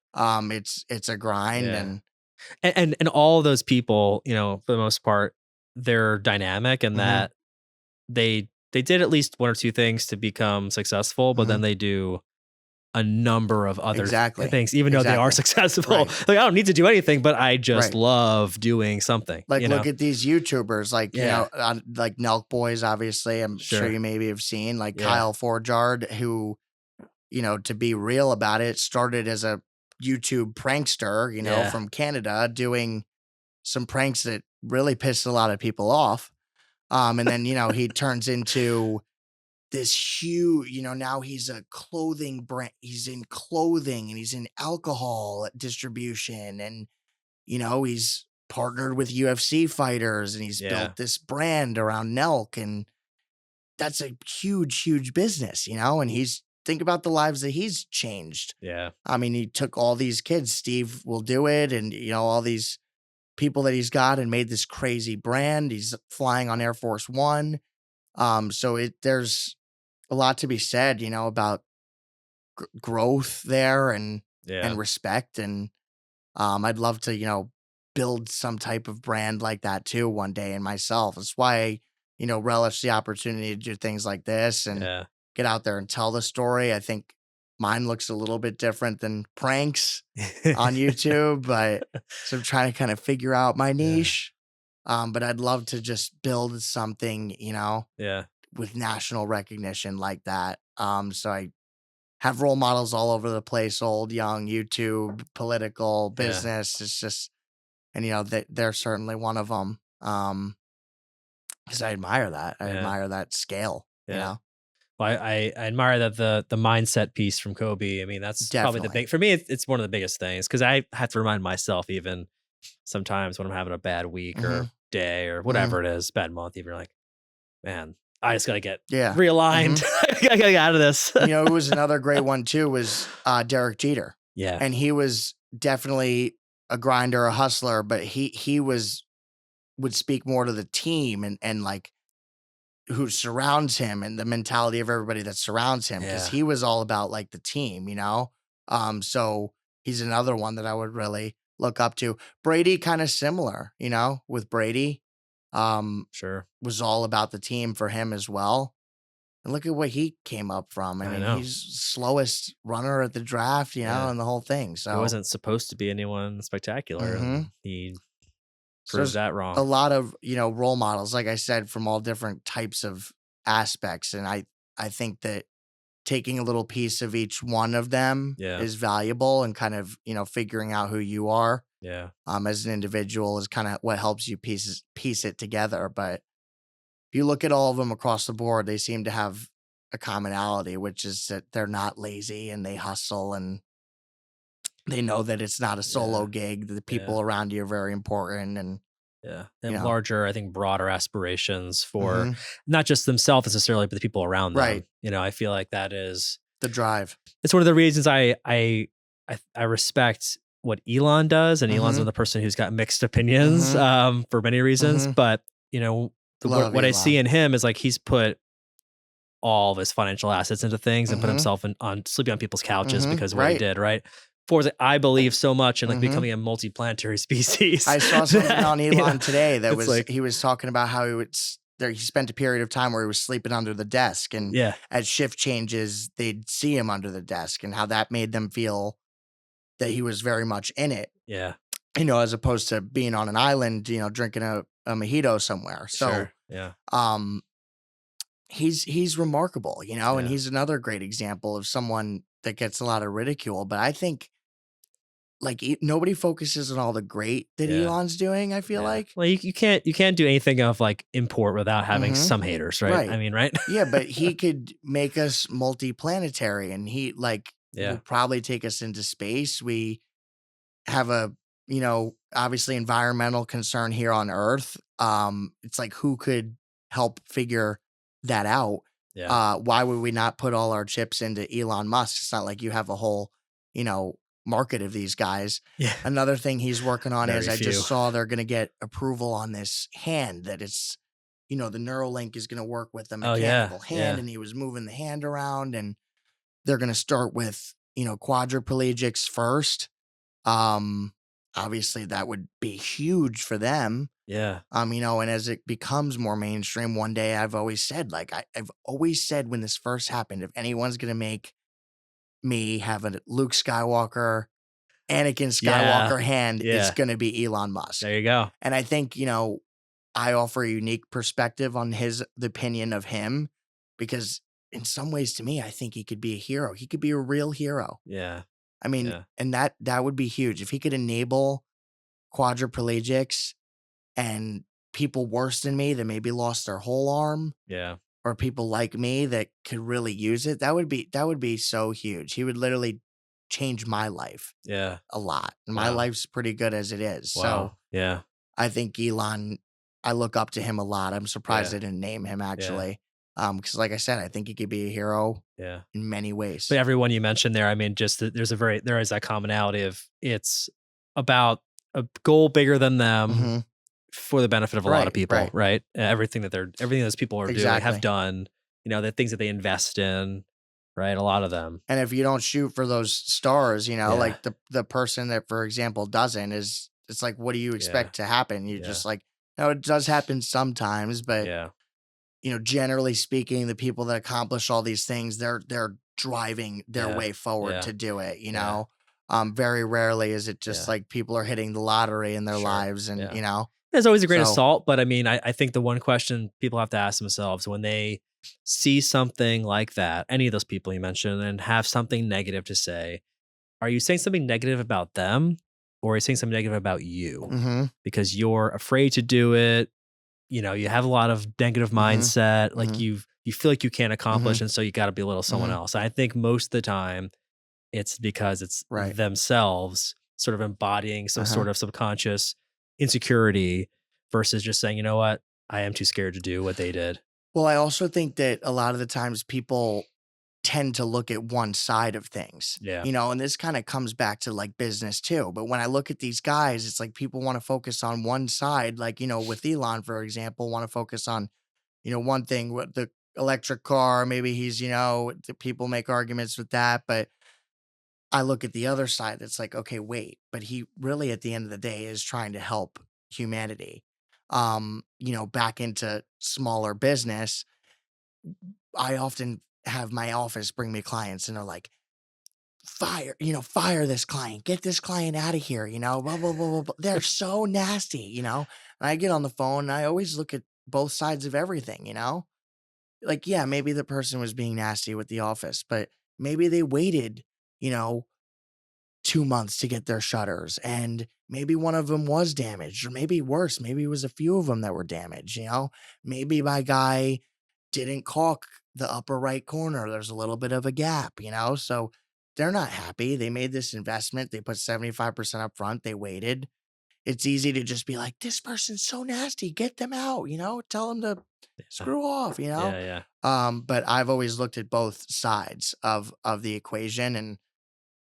Speaker 2: It's a grind
Speaker 1: and all those people, for the most part, they're dynamic and that they did at least one or two things to become successful, but then they do a number of other things, even though they are successful. Right. Like I don't need to do anything, but I just love doing something.
Speaker 2: Like look at these YouTubers, like like Nelk Boys. Obviously, I'm sure you maybe have seen like Kyle Forjard, who, to be real about it, started as a YouTube prankster, from Canada, doing some pranks that really pissed a lot of people off. And then he turns into this huge, now he's a clothing brand. He's in clothing and he's in alcohol distribution. And, he's partnered with UFC fighters and he's built this brand around Nelk. And that's a huge, huge business, and think about the lives that he's changed.
Speaker 1: Yeah.
Speaker 2: I mean, he took all these kids, Steve will do it. And, all these people that he's got and made this crazy brand. He's flying on Air Force One. So there's a lot to be said, about growth there and respect. And I'd love to, build some type of brand like that too one day in myself. That's why I, relish the opportunity to do things like this and get out there and tell the story. I think mine looks a little bit different than pranks on YouTube, but so I'm trying to kind of figure out my niche. But I'd love to just build something, with national recognition like that. So I have role models all over the place, old, young, YouTube, political, business. It's just, and they're certainly one of them. Because I admire that. I admire that scale. Well,
Speaker 1: I admire that the mindset piece from Kobe. I mean, that's probably the big for me. It's one of the biggest things because I have to remind myself even sometimes when I'm having a bad week or day or whatever it is, bad month. Even like, man, I just gotta get realigned. I gotta get out of this.
Speaker 2: Who was another great one too was Derek Jeter.
Speaker 1: Yeah,
Speaker 2: and he was definitely a grinder, a hustler, but he would speak more to the team and like who surrounds him and the mentality of everybody that surrounds him because he was all about like the team, so he's another one that I would really look up to. Brady, kind of similar, with Brady, was all about the team for him as well. And look at what he came up from. I mean, he's slowest runner at the draft, and the whole thing. So
Speaker 1: he wasn't supposed to be anyone spectacular. And he proves that wrong.
Speaker 2: A lot of, role models, like I said, from all different types of aspects. And I think that taking a little piece of each one of them is valuable and kind of, figuring out who you are as an individual is kind of what helps you piece it together. But if you look at all of them across the board, they seem to have a commonality, which is that they're not lazy and they hustle and They know that it's not a solo gig, that the people around you are very important. And
Speaker 1: they have larger, I think, broader aspirations for not just themselves necessarily, but the people around them.
Speaker 2: Right.
Speaker 1: I feel like that is
Speaker 2: the drive.
Speaker 1: It's one of the reasons I respect what Elon does, and Elon's another person who's got mixed opinions for many reasons. But what I see in him is like he's put all of his financial assets into things and put himself on sleeping on people's couches because of what he did, right? For I believe so much in like becoming a multi-planetary species.
Speaker 2: I saw something on Elon today that was like, he was talking about how he spent a period of time where he was sleeping under the desk, and at shift changes they'd see him under the desk, and how that made them feel that he was very much in it.
Speaker 1: Yeah.
Speaker 2: As opposed to being on an island, drinking a mojito somewhere. So he's remarkable, and he's another great example of someone that gets a lot of ridicule. But I think like nobody focuses on all the great that Elon's doing. I feel like,
Speaker 1: well, you can't do anything of like import without having some haters, right? I mean, right?
Speaker 2: Yeah, but he could make us multi-planetary, and he will probably take us into space. We have a obviously environmental concern here on Earth. It's like, who could help figure that out? Why would we not put all our chips into Elon Musk? It's not like you have a whole market of these guys. Another thing he's working on is I just saw they're going to get approval on this hand that it's the Neuralink is going to work with the mechanical hand, and he was moving the hand around, and they're going to start with quadriplegics first. Obviously that would be huge for them. And as it becomes more mainstream, one day I've always said, like, I've always said when this first happened, if anyone's going to make me have a Luke Skywalker, Anakin Skywalker hand, it's going to be Elon Musk.
Speaker 1: There you go.
Speaker 2: And I think, I offer a unique perspective on the opinion of him, because in some ways to me, I think he could be a hero. He could be a real hero.
Speaker 1: Yeah.
Speaker 2: I mean, and that would be huge. If he could enable quadriplegics and people worse than me that maybe lost their whole arm. Or people like me that could really use it, that would be so huge. He would literally change my life. A lot. And my life's pretty good as it is.
Speaker 1: Wow.
Speaker 2: So I think Elon, I look up to him a lot. I'm surprised I didn't name him actually. Because like I said, I think he could be a hero in many ways.
Speaker 1: But everyone you mentioned there, I mean, just there is that commonality of it's about a goal bigger than them for the benefit of a lot of people, right? Everything those people are doing, have done, the things that they invest in, right? A lot of them.
Speaker 2: And if you don't shoot for those stars, like the person that, for example, doesn't, it's like, what do you expect to happen? You just like, it does happen sometimes, but generally speaking, the people that accomplish all these things, they're driving their way forward to do it, very rarely is it just like people are hitting the lottery in their lives, and
Speaker 1: there's always a grain of salt, but I mean, I think the one question people have to ask themselves when they see something like that, any of those people you mentioned, and have something negative to say, are you saying something negative about them, or are you saying something negative about you? Because you're afraid to do it. You have a lot of negative mindset, like you feel like you can't accomplish, and so you got to belittle someone else. I think most of the time it's because it's themselves sort of embodying some sort of subconscious insecurity versus just saying, you know what, I am too scared to do what they did.
Speaker 2: Well, I also think that a lot of the times people tend to look at one side of things, and this kind of comes back to like business too. But when I look at these guys, it's like people want to focus on one side, like, with Elon, for example, want to focus on, one thing with the electric car. Maybe he's, people make arguments with that, but I look at the other side that's like, okay, wait, but he really at the end of the day is trying to help humanity, back into smaller business. I often have my office bring me clients, and they're like, fire this client, get this client out of here, blah, blah, blah, blah, blah. They're so nasty, and I get on the phone and I always look at both sides of everything, like, maybe the person was being nasty with the office, but maybe they waited, 2 months to get their shutters, and maybe one of them was damaged, or maybe worse, maybe it was a few of them that were damaged, maybe my guy didn't caulk the upper right corner. There's a little bit of a gap, so they're not happy. They made this investment. They put 75% up front. They waited. It's easy to just be like, this person's so nasty. Get them out, tell them to screw off,
Speaker 1: Yeah.
Speaker 2: But I've always looked at both sides of the equation, and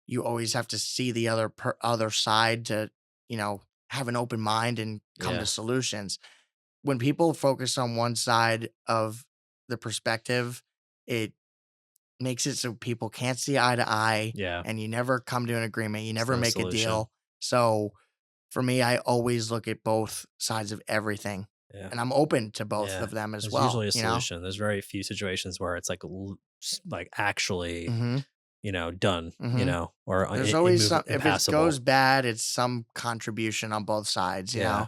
Speaker 2: you always have to see the other side to, have an open mind and come
Speaker 1: Yeah.
Speaker 2: to solutions. When people focus on one side of the perspective, it makes it so people can't see eye to eye,
Speaker 1: Yeah.
Speaker 2: and you never come to an agreement. You
Speaker 1: It's
Speaker 2: never
Speaker 1: no
Speaker 2: make a
Speaker 1: solution.
Speaker 2: deal. So for me, I always look at both sides of everything,
Speaker 1: Yeah.
Speaker 2: and I'm open to both
Speaker 1: Yeah.
Speaker 2: of them as
Speaker 1: There's
Speaker 2: well.
Speaker 1: usually a solution. There's very few situations where it's like actually,
Speaker 2: Mm-hmm.
Speaker 1: done,
Speaker 2: Mm-hmm.
Speaker 1: or
Speaker 2: There's always some. If it
Speaker 1: impassable.
Speaker 2: goes bad, it's some contribution on both sides.
Speaker 1: Yeah.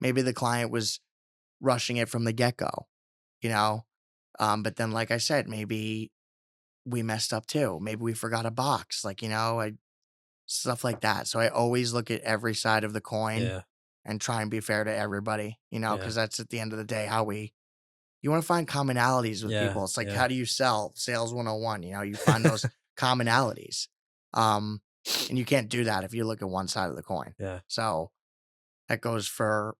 Speaker 2: Maybe the client was rushing it from the get go. You know, but then, like I said, maybe we messed up too. Maybe we forgot a box. Stuff like that. So I always look at every side of the coin
Speaker 1: Yeah.
Speaker 2: and try and be fair to everybody,
Speaker 1: Yeah.
Speaker 2: because that's at the end of the day you want to find commonalities with
Speaker 1: Yeah.
Speaker 2: people. It's like,
Speaker 1: Yeah.
Speaker 2: how do you sell? Sales 101, you find those commonalities. And you can't do that if you look at one side of the coin.
Speaker 1: Yeah.
Speaker 2: So that goes for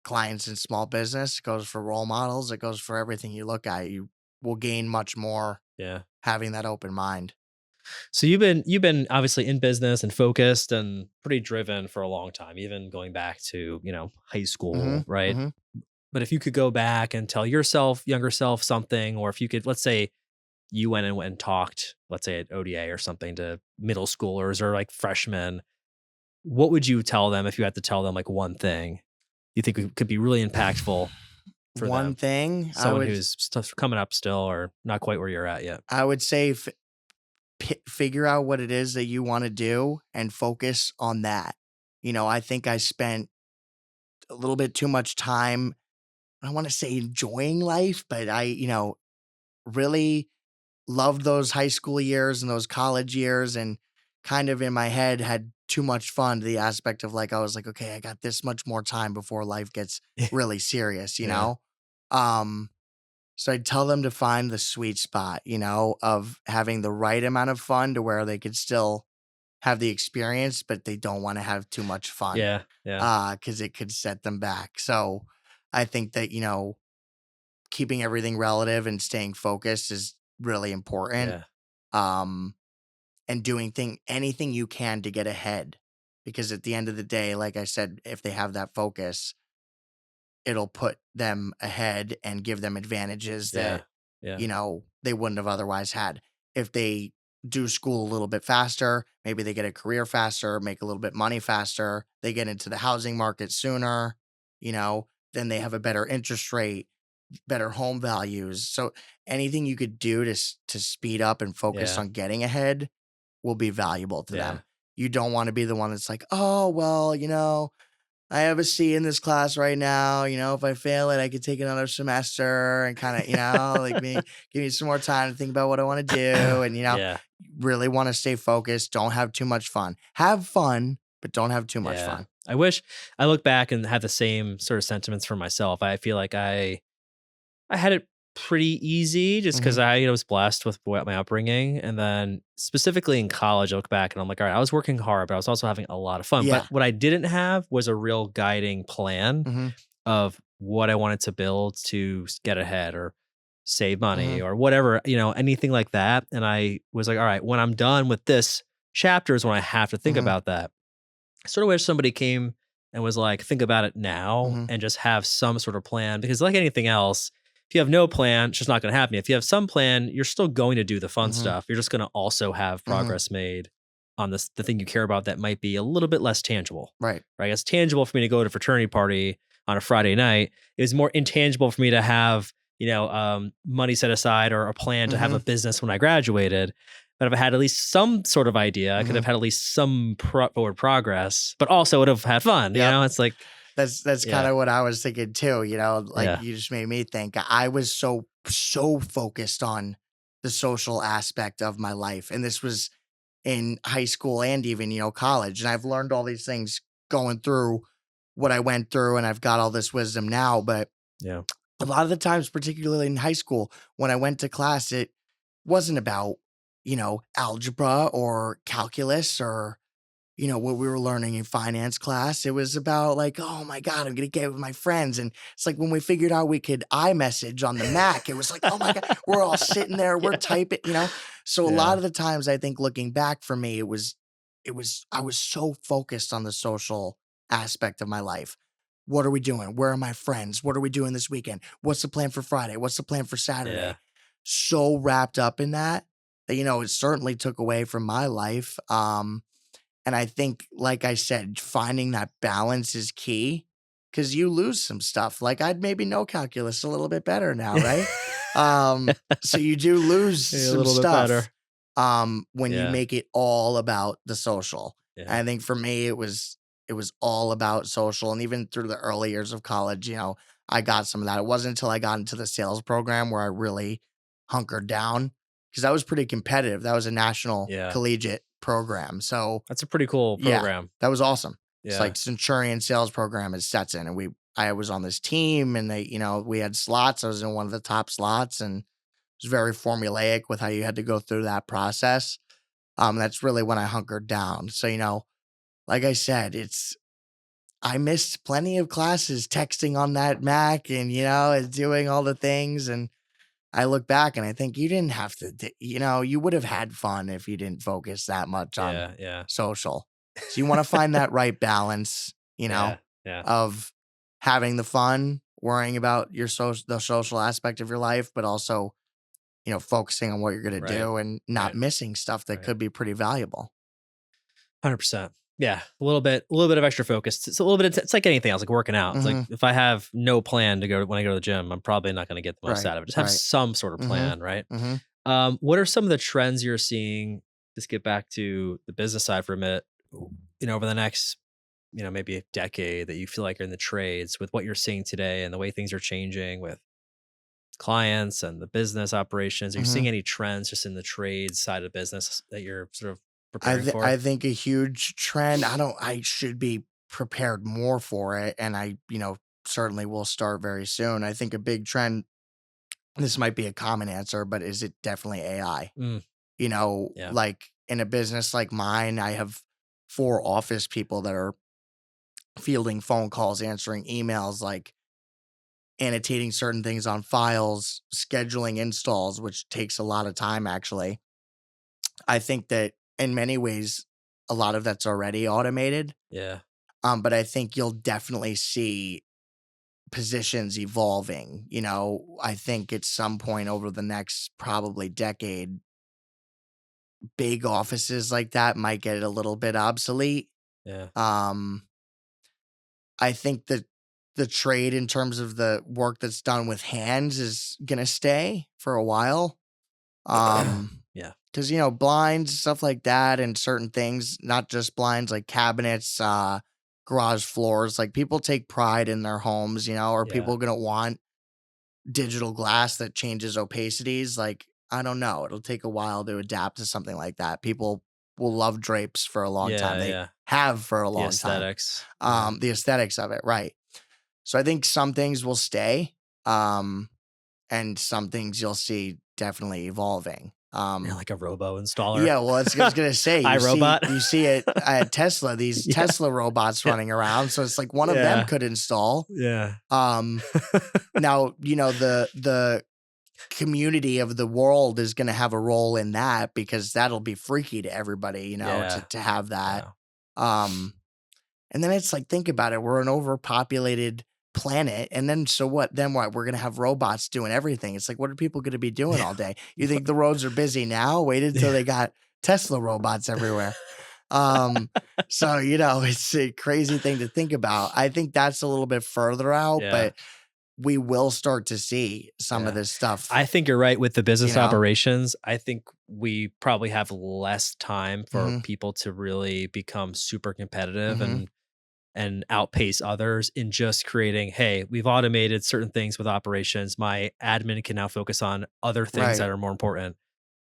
Speaker 2: clients in small business, it goes for role models, it goes for everything you look at. You will gain much more
Speaker 1: Yeah.
Speaker 2: having that open mind.
Speaker 1: So you've been obviously in business and focused and pretty driven for a long time, even going back to, high school, right?
Speaker 2: Mm-hmm.
Speaker 1: But if you could go back and tell younger self something, or if you could, let's say you went and talked, let's say at ODA or something, to middle schoolers or like freshmen, what would you tell them if you had to tell them like one thing you think could be really impactful for
Speaker 2: One
Speaker 1: them?
Speaker 2: thing
Speaker 1: Someone who's coming up still or not quite where you're at yet.
Speaker 2: I would say figure out what it is that you want to do and focus on that. I think I spent a little bit too much time, I want to say enjoying life, but I, really loved those high school years and those college years, and kind of in my head had too much fun to the aspect of like, I was like, okay, I got this much more time before life gets really serious,
Speaker 1: Yeah.
Speaker 2: So I'd tell them to find the sweet spot, of having the right amount of fun to where they could still have the experience, but they don't want to have too much fun.
Speaker 1: Yeah. Yeah.
Speaker 2: Because it could set them back. So I think that, keeping everything relative and staying focused is really important.
Speaker 1: Yeah.
Speaker 2: And doing anything you can to get ahead. Because at the end of the day, like I said, if they have that focus, it'll put them ahead and give them advantages that, they wouldn't have otherwise had. If they do school a little bit faster, maybe they get a career faster, make a little bit money faster, they get into the housing market sooner, then they have a better interest rate, better home values. So anything you could do to speed up and focus on getting ahead will be valuable to them. You don't want to be the one that's like, oh, well, I have a C in this class right now. If I fail it, I could take another semester and kind of, give me some more time to think about what I want to do. And, really want to stay focused. Don't have too much fun. Have fun, but don't have too much fun.
Speaker 1: I wish I look back and have the same sort of sentiments for myself. I feel like I had it pretty easy just because I was blessed with my upbringing. And then specifically in college, I look back and I'm like, all right, I was working hard, but I was also having a lot of fun.
Speaker 2: Yeah.
Speaker 1: But what I didn't have was a real guiding plan of what I wanted to build to get ahead or save money or whatever, anything like that. And I was like, all right, when I'm done with this chapter is when I have to think about that. I sort of wish somebody came and was like, think about it now and just have some sort of plan, because like anything else, if you have no plan, it's just not going to happen. If you have some plan, you're still going to do the fun stuff. You're just going to also have progress made on the thing you care about that might be a little bit less tangible.
Speaker 2: Right.
Speaker 1: It's tangible for me to go to a fraternity party on a Friday night. It was more intangible for me to have, money set aside or a plan to have a business when I graduated. But if I had at least some sort of idea, I could have had at least some forward progress, but also would have had fun. It's like,
Speaker 2: That's kind of what I was thinking too, you just made me think. I was so focused on the social aspect of my life. And this was in high school and even, college. And I've learned all these things going through what I went through, and I've got all this wisdom now. But a lot of the times, particularly in high school, when I went to class, it wasn't about, algebra or calculus or, what we were learning in finance class. It was about like, oh my God, I'm going to get with my friends. And it's like when we figured out we could iMessage on the Mac, it was like, oh my God, we're all sitting there, we're typing, So a lot of the times I think looking back for me, I was so focused on the social aspect of my life. What are we doing? Where are my friends? What are we doing this weekend? What's the plan for Friday? What's the plan for Saturday?
Speaker 1: Yeah.
Speaker 2: So wrapped up in that, it certainly took away from my life. And I think, like I said, finding that balance is key because you lose some stuff. Like I'd maybe know calculus a little bit better now, right? So you do lose
Speaker 1: a
Speaker 2: some
Speaker 1: little bit
Speaker 2: stuff
Speaker 1: better.
Speaker 2: When you make it all about the social.
Speaker 1: Yeah.
Speaker 2: And I think for me, it was all about social. And even through the early years of college, I got some of that. It wasn't until I got into the sales program where I really hunkered down because I was pretty competitive. That was a national collegiate program. So
Speaker 1: that's a pretty cool program.
Speaker 2: That was awesome.
Speaker 1: Yeah.
Speaker 2: It's like Centurion sales program at Stetson. And I was on this team and we had slots. I was in one of the top slots and it was very formulaic with how you had to go through that process. That's really when I hunkered down. So, like I said, I missed plenty of classes texting on that Mac and, and doing all the things. And I look back and I think you didn't have to, you would have had fun if you didn't focus that much on social. So you want to find that right balance, of having the fun, worrying about the social aspect of your life, but also, focusing on what you're going to do and not missing stuff that could be pretty valuable.
Speaker 1: 100%. Yeah. A little bit of extra focus. It's a little bit, it's like anything else, like working out. It's like if I have no plan to go when I go to the gym, I'm probably not going to get the most out of it. Just have some sort of plan, right? What are some of the trends you're seeing? Just get back to the business side for a minute, over the next, maybe a decade that you feel like are in the trades with what you're seeing today and the way things are changing with clients and the business operations. Are you seeing any trends just in the trades side of business that you're sort of preparing for?
Speaker 2: I think a huge trend, I should be prepared more for it. And I, certainly will start very soon. I think a big trend, this might be a common answer, but is it definitely AI? Like in a business like mine, I have 4 office people that are fielding phone calls, answering emails, like annotating certain things on files, scheduling installs, which takes a lot of time actually. I think that in many ways, a lot of that's already automated.
Speaker 1: Yeah.
Speaker 2: But I think you'll definitely see positions evolving. I think at some point over the next probably decade, big offices like that might get a little bit obsolete.
Speaker 1: Yeah.
Speaker 2: I think that the trade in terms of the work that's done with hands is going to stay for a while.
Speaker 1: Yeah.
Speaker 2: Because, blinds, stuff like that, and certain things, not just blinds, like cabinets, garage floors, like people take pride in their homes, are people going to want digital glass that changes opacities? Like, I don't know. It'll take a while to adapt to something like that. People will love drapes for a long time. They have for a long
Speaker 1: aesthetics.
Speaker 2: time. The aesthetics of it, right. So I think some things will stay, and some things you'll see definitely evolving.
Speaker 1: Like a robo installer.
Speaker 2: Yeah, well, I was gonna say, you see it at Tesla, these Tesla robots running around. So it's like one of them could install.
Speaker 1: Yeah.
Speaker 2: Now, the community of the world is gonna have a role in that because that'll be freaky to everybody, to have that. And then it's like, think about it. We're an overpopulated planet. And then, so what? Then what? We're going to have robots doing everything. It's like, what are people going to be doing all day? You think the roads are busy now? Wait until they got Tesla robots everywhere. So, it's a crazy thing to think about. I think that's a little bit further out, but we will start to see some of this stuff.
Speaker 1: I think you're right with the business operations. I think we probably have less time for people to really become super competitive and outpace others in just creating, hey, we've automated certain things with operations. My admin can now focus on other things that are more important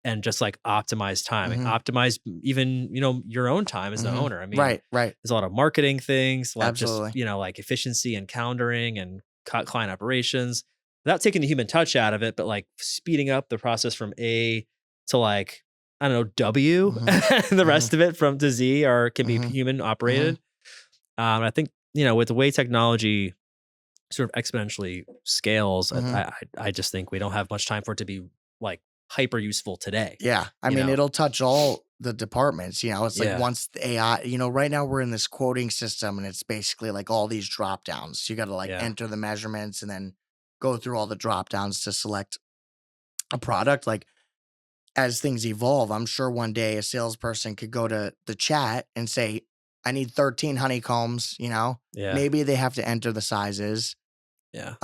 Speaker 1: and just like optimize time and optimize even, your own time as the owner. I mean,
Speaker 2: right.
Speaker 1: There's a lot of marketing things, a lot
Speaker 2: Absolutely.
Speaker 1: of just, like efficiency and calendaring and client operations without taking the human touch out of it, but like speeding up the process from A to like I don't know, W, and the rest of it from to Z can be human operated. I think, with the way technology sort of exponentially scales, I just think we don't have much time for it to be like hyper useful today.
Speaker 2: Yeah. I mean, it'll touch all the departments, it's like once the AI, right now we're in this quoting system and it's basically like all these drop downs. You got to like enter the measurements and then go through all the drop downs to select a product. Like as things evolve, I'm sure one day a salesperson could go to the chat and say, I need 13 honeycombs, maybe they have to enter the sizes.
Speaker 1: Yeah.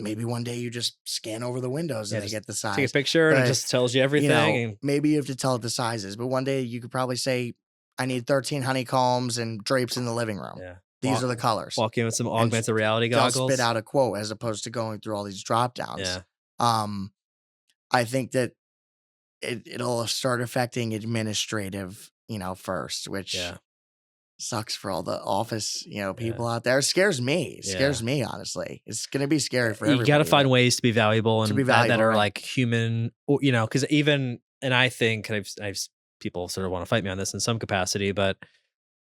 Speaker 2: Maybe one day you just scan over the windows and they get the size.
Speaker 1: Take a picture and it just tells you everything.
Speaker 2: Maybe you have to tell it the sizes, but one day you could probably say, I need 13 honeycombs and drapes in the living room. Yeah. These are the colors.
Speaker 1: Walk in with some augmented reality goggles.
Speaker 2: They'll spit out a quote as opposed to going through all these drop downs. Yeah. I think that it'll start affecting administrative, first, which sucks for all the office, people out there. It scares me. It scares me, honestly. It's going to be scary for everybody.
Speaker 1: You got to find ways to be valuable and that are like human, because and I think I've people sort of want to fight me on this in some capacity, but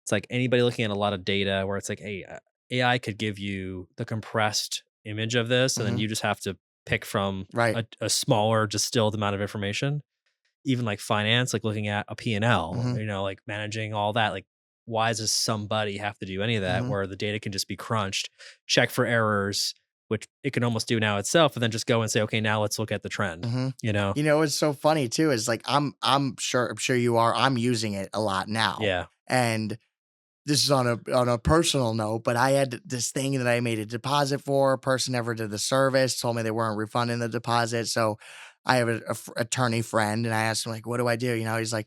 Speaker 1: it's like anybody looking at a lot of data where it's like, hey, AI could give you the compressed image of this, and then you just have to pick from a smaller distilled amount of information. Even like finance, like looking at a P&L, like managing all that, like why does somebody have to do any of that where the data can just be crunched, check for errors, which it can almost do now itself, and then just go and say, okay, now let's look at the trend.
Speaker 2: What's so funny too is like I'm sure you are. I'm using it a lot now.
Speaker 1: Yeah.
Speaker 2: And this is on a personal note, but I had this thing that I made a deposit for. A person never did the service, told me they weren't refunding the deposit. So I have an attorney friend, and I asked him, like, what do I do? He's like,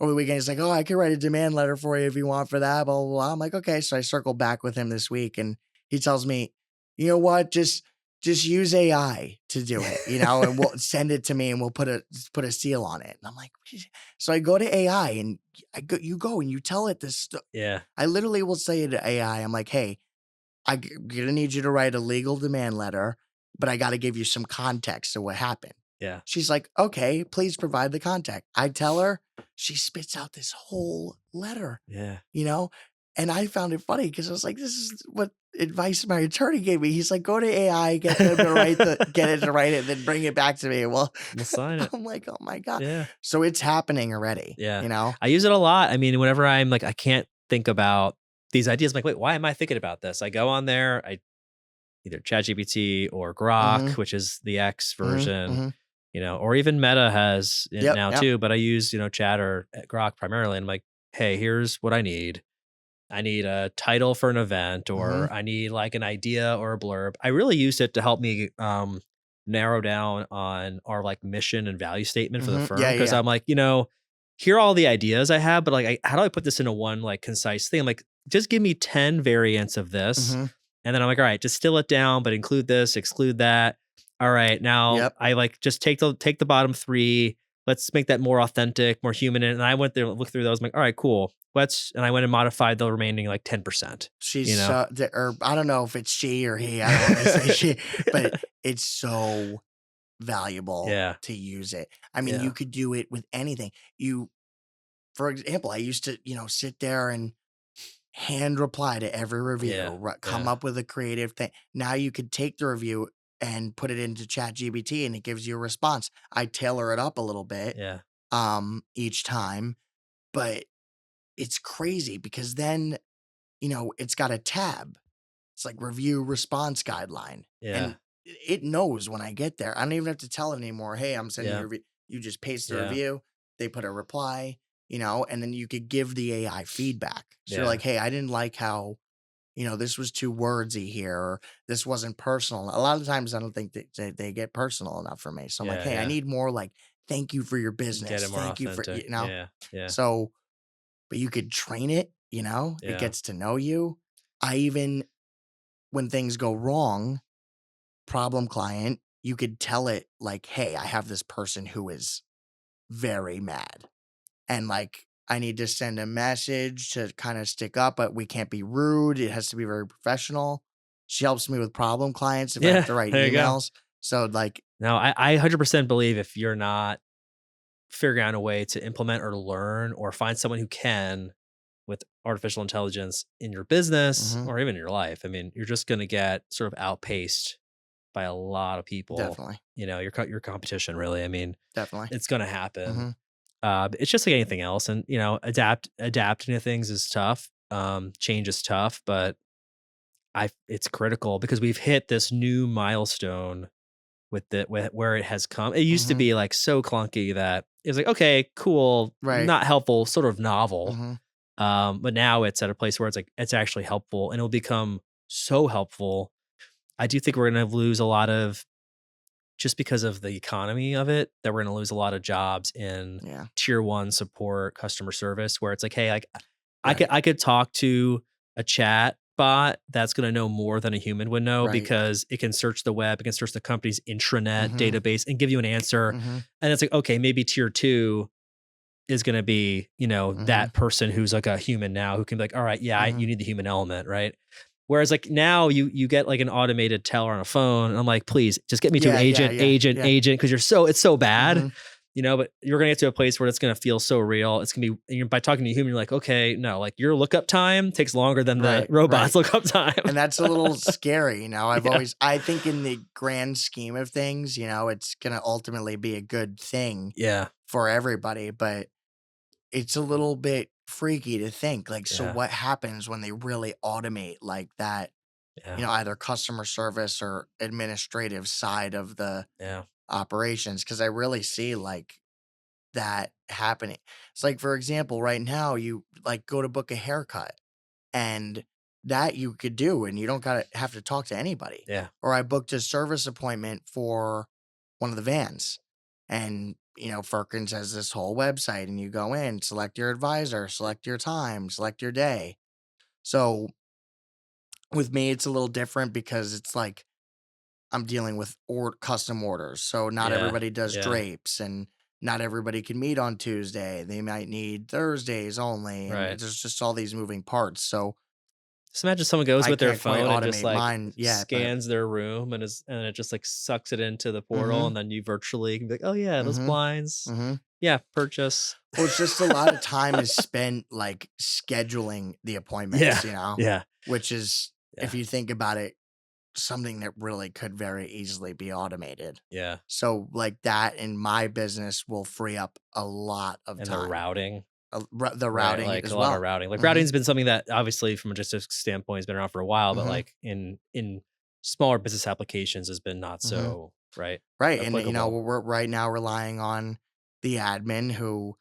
Speaker 2: over the weekend, he's like, oh, I can write a demand letter for you if you want for that, blah, blah, blah. I'm like, okay. So I circled back with him this week, and he tells me, you know what? Just use AI to do it, and we'll send it to me and we'll put a seal on it. And I'm like, so I go to AI and you go and you tell it this stuff.
Speaker 1: Yeah.
Speaker 2: I literally will say to AI, I'm like, hey, I'm going to need you to write a legal demand letter, but I got to give you some context to what happened.
Speaker 1: Yeah.
Speaker 2: She's like, okay, please provide the context. I tell her, she spits out this whole letter.
Speaker 1: Yeah.
Speaker 2: And I found it funny because I was like, this is what advice my attorney gave me. He's like, go to AI, get them to get it to write it, then bring it back to me. Well,
Speaker 1: we'll sign it.
Speaker 2: I'm like, oh my God.
Speaker 1: Yeah.
Speaker 2: So it's happening already.
Speaker 1: Yeah. I use it a lot. I mean, whenever I'm like, I can't think about these ideas, I'm like, wait, why am I thinking about this? I go on there, I either ChatGPT or Grok, which is the X version. Or even Meta has it now too, but I use, Chat or Grok primarily. And I'm like, hey, here's what I need. I need a title for an event, or I need like an idea or a blurb. I really used it to help me narrow down on our like mission and value statement for the firm. Because I'm like, here are all the ideas I have, but like, how do I put this into one like concise thing? I'm like, just give me 10 variants of this. And then I'm like, all right, distill it down, but include this, exclude that. All right, now I like just take the bottom 3. Let's make that more authentic, more human. And I went there, looked through those. I'm like, all right, cool. And I went and modified the remaining like 10%.
Speaker 2: She's or I don't know if it's she or he. I don't want to say she, but it's so valuable to use it. I mean, you could do it with anything. For example, I used to, sit there and hand reply to every review, come up with a creative thing. Now you could take the review and put it into ChatGPT and it gives you a response. I tailor it up a little bit each time, but it's crazy because then, it's got a tab. It's like review response guideline.
Speaker 1: Yeah.
Speaker 2: And it knows when I get there. I don't even have to tell it anymore. Hey, I'm sending you a review. You just paste the review. They put a reply, and then you could give the AI feedback. So you're like, hey, I didn't like how, this was too wordsy here, or this wasn't personal. A lot of times I don't think they get personal enough for me. So I'm like, hey, I need more like, thank you for your business.
Speaker 1: Get it more
Speaker 2: thank
Speaker 1: authentic.
Speaker 2: you for, Yeah. So, but you could train it, it gets to know you. When things go wrong, problem client, you could tell it like, hey, I have this person who is very mad. And like, I need to send a message to kind of stick up, but we can't be rude. It has to be very professional. She helps me with problem clients if I have to write emails. So like,
Speaker 1: no, I 100% believe if you're not figure out a way to implement or learn or find someone who can with artificial intelligence in your business
Speaker 2: Mm-hmm.
Speaker 1: or even in your life. I mean, you're just going to get sort of outpaced by a lot of people.
Speaker 2: Definitely.
Speaker 1: Your competition, really. I mean,
Speaker 2: Definitely.
Speaker 1: it's going to happen.
Speaker 2: Mm-hmm.
Speaker 1: It's just like anything else, and adapting to things is tough. Change is tough, but it's critical because we've hit this new milestone with where it has come. It used to
Speaker 2: Mm-hmm.
Speaker 1: be like so clunky that it was like, okay, cool,
Speaker 2: Right.
Speaker 1: not helpful, sort of novel.
Speaker 2: Mm-hmm.
Speaker 1: But now it's at a place where it's like it's actually helpful and it'll become so helpful. I do think we're gonna lose a lot of just because of the economy of it, that we're gonna lose a lot of jobs in
Speaker 2: Yeah.
Speaker 1: tier one support customer service where it's like, hey, like
Speaker 2: Right.
Speaker 1: I could talk to a chat bot that's going to know more than a human would know
Speaker 2: Right.
Speaker 1: because it can search the web, it can search the company's intranet
Speaker 2: Mm-hmm.
Speaker 1: database and give you an answer.
Speaker 2: Mm-hmm.
Speaker 1: And it's like, okay, maybe tier two is going to be,
Speaker 2: Mm-hmm.
Speaker 1: that person who's like a human now who can be like, all right, yeah,
Speaker 2: Mm-hmm.
Speaker 1: you need the human element, right? Whereas like now you get like an automated teller on a phone and I'm like, please just get me to an agent, because it's so bad.
Speaker 2: Mm-hmm.
Speaker 1: But you're going to get to a place where it's going to feel so real. It's going to be, by talking to a human, you're like, okay, no, like your lookup time takes longer than the robot's lookup time.
Speaker 2: And that's a little scary. I think in the grand scheme of things, it's going to ultimately be a good thing for everybody, but it's a little bit freaky to think like, so what happens when they really automate like that, either customer service or administrative side of the operations? Cause I really see like that happening. It's like, for example, right now you like go to book a haircut and that you could do and you don't have to talk to anybody.
Speaker 1: Yeah.
Speaker 2: Or I booked a service appointment for one of the vans and Firkins has this whole website and you go in, select your advisor, select your time, select your day. So with me, it's a little different because it's like I'm dealing with custom orders. So not everybody does drapes and not everybody can meet on Tuesday. They might need Thursdays only. And there's just all these moving parts. So
Speaker 1: just imagine someone goes with their phone and just like
Speaker 2: scans
Speaker 1: their room and it just like sucks it into the portal and then you virtually can be like, oh yeah, those blinds. Yeah, purchase.
Speaker 2: Well, it's just a lot of time is spent like scheduling the appointments, which is, if you think about it, something that really could very easily be automated.
Speaker 1: Yeah.
Speaker 2: So like that in my business will free up a lot of time.
Speaker 1: And the routing.
Speaker 2: The routing
Speaker 1: like
Speaker 2: as
Speaker 1: a
Speaker 2: well.
Speaker 1: lot of routing. Like routing's been something that obviously from a logistics standpoint has been around for a while, but like in smaller business applications has been not so
Speaker 2: right.
Speaker 1: applicable.
Speaker 2: And we're right now relying on the admin who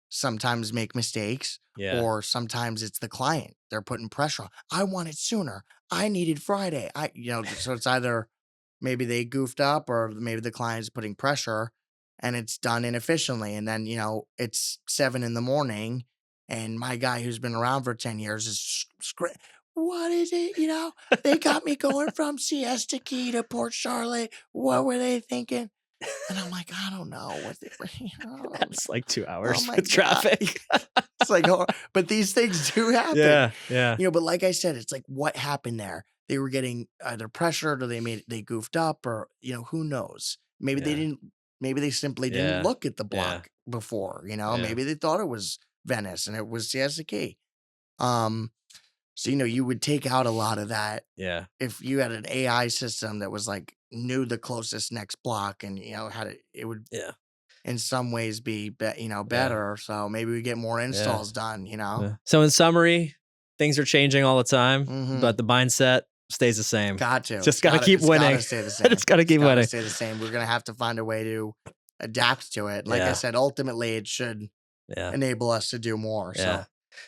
Speaker 2: sometimes make mistakes or sometimes it's the client. They're putting pressure on. I want it sooner. I needed Friday. So it's either maybe they goofed up or maybe the client's putting pressure and it's done inefficiently. And then, it's 7 a.m. and my guy who's been around for 10 years is what is it? They got me going from Siesta Key to Port Charlotte. What were they thinking? And I'm like, I don't know what they were.
Speaker 1: That's like 2 hours with traffic.
Speaker 2: It's like, but these things do happen.
Speaker 1: Yeah.
Speaker 2: But like I said, it's like, what happened there? They were getting either pressured or they goofed up or, who knows? Maybe they didn't, maybe they simply didn't look at the block before, maybe they thought it was Venice and it was Siesta Key. So, you would take out a lot of that.
Speaker 1: Yeah.
Speaker 2: If you had an AI system that was like, knew the closest next block and, it would in some ways be better. So maybe we get more installs done,
Speaker 1: So in summary, things are changing all the time, but the mindset stays the same. Just got to keep winning.
Speaker 2: Gotta stay the same.
Speaker 1: Just got to keep winning.
Speaker 2: Stay the same. We're going to have to find a way to adapt to it. Like I said, ultimately it should enable us to do more.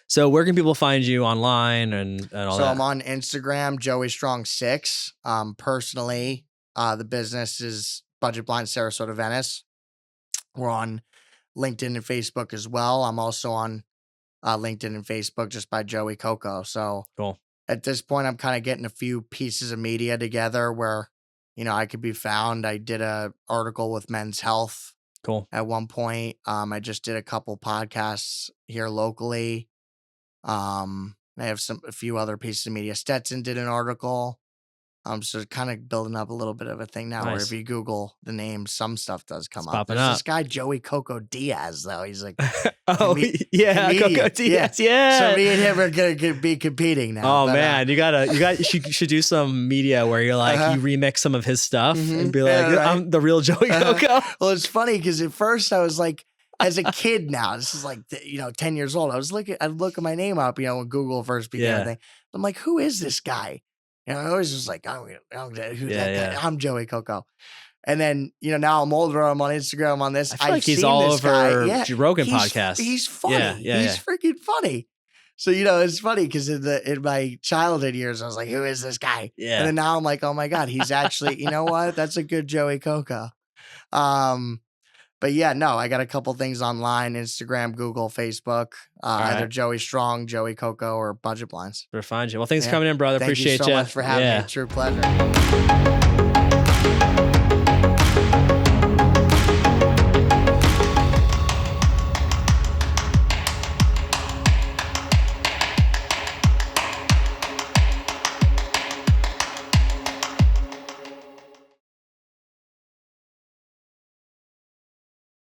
Speaker 1: So where can people find you online and all that?
Speaker 2: So I'm on Instagram, Joey Strong 6. Personally, the business is Budget Blind Sarasota Venice. We're on LinkedIn and Facebook as well. I'm also on LinkedIn and Facebook just by Joey Coco. So
Speaker 1: cool.
Speaker 2: At this point, I'm kind of getting a few pieces of media together where, I could be found. I did a article with Men's Health.
Speaker 1: Cool.
Speaker 2: At one point, I just did a couple podcasts here locally. I have a few other pieces of media. Stetson did an article. So kind of building up a little bit of a thing now where if you Google the name, some stuff does come up. There's this guy, Joey Coco Diaz, though. He's like,
Speaker 1: Coco Diaz. Yeah.
Speaker 2: So me and him are going to be competing now.
Speaker 1: Oh, man. You should do some media where you're like, you remix some of his stuff and be like, I'm the real Joey Coco.
Speaker 2: Well, it's funny because at first I was like, as a kid now, this is like, 10 years old. I'd look at my name up, when Google first began thing. I'm like, who is this guy? I always was like, who's that guy? I'm Joey Coco. And then, now I'm older. I'm on Instagram. I'm on this.
Speaker 1: I feel like he's all over Joe Rogan podcast.
Speaker 2: He's funny. He's freaking funny. So, it's funny because in my childhood years, I was like, who is this guy?
Speaker 1: Yeah.
Speaker 2: And then now I'm like, oh my God, he's actually, you know what? That's a good Joey Coco. But yeah, no, I got a couple things online, Instagram, Google, Facebook, either Joey Strong, Joey Coco, or Budget Blinds.
Speaker 1: We'll find you. Well, thanks for coming in, brother.
Speaker 2: Thank
Speaker 1: Appreciate
Speaker 2: you so much for having me. True pleasure.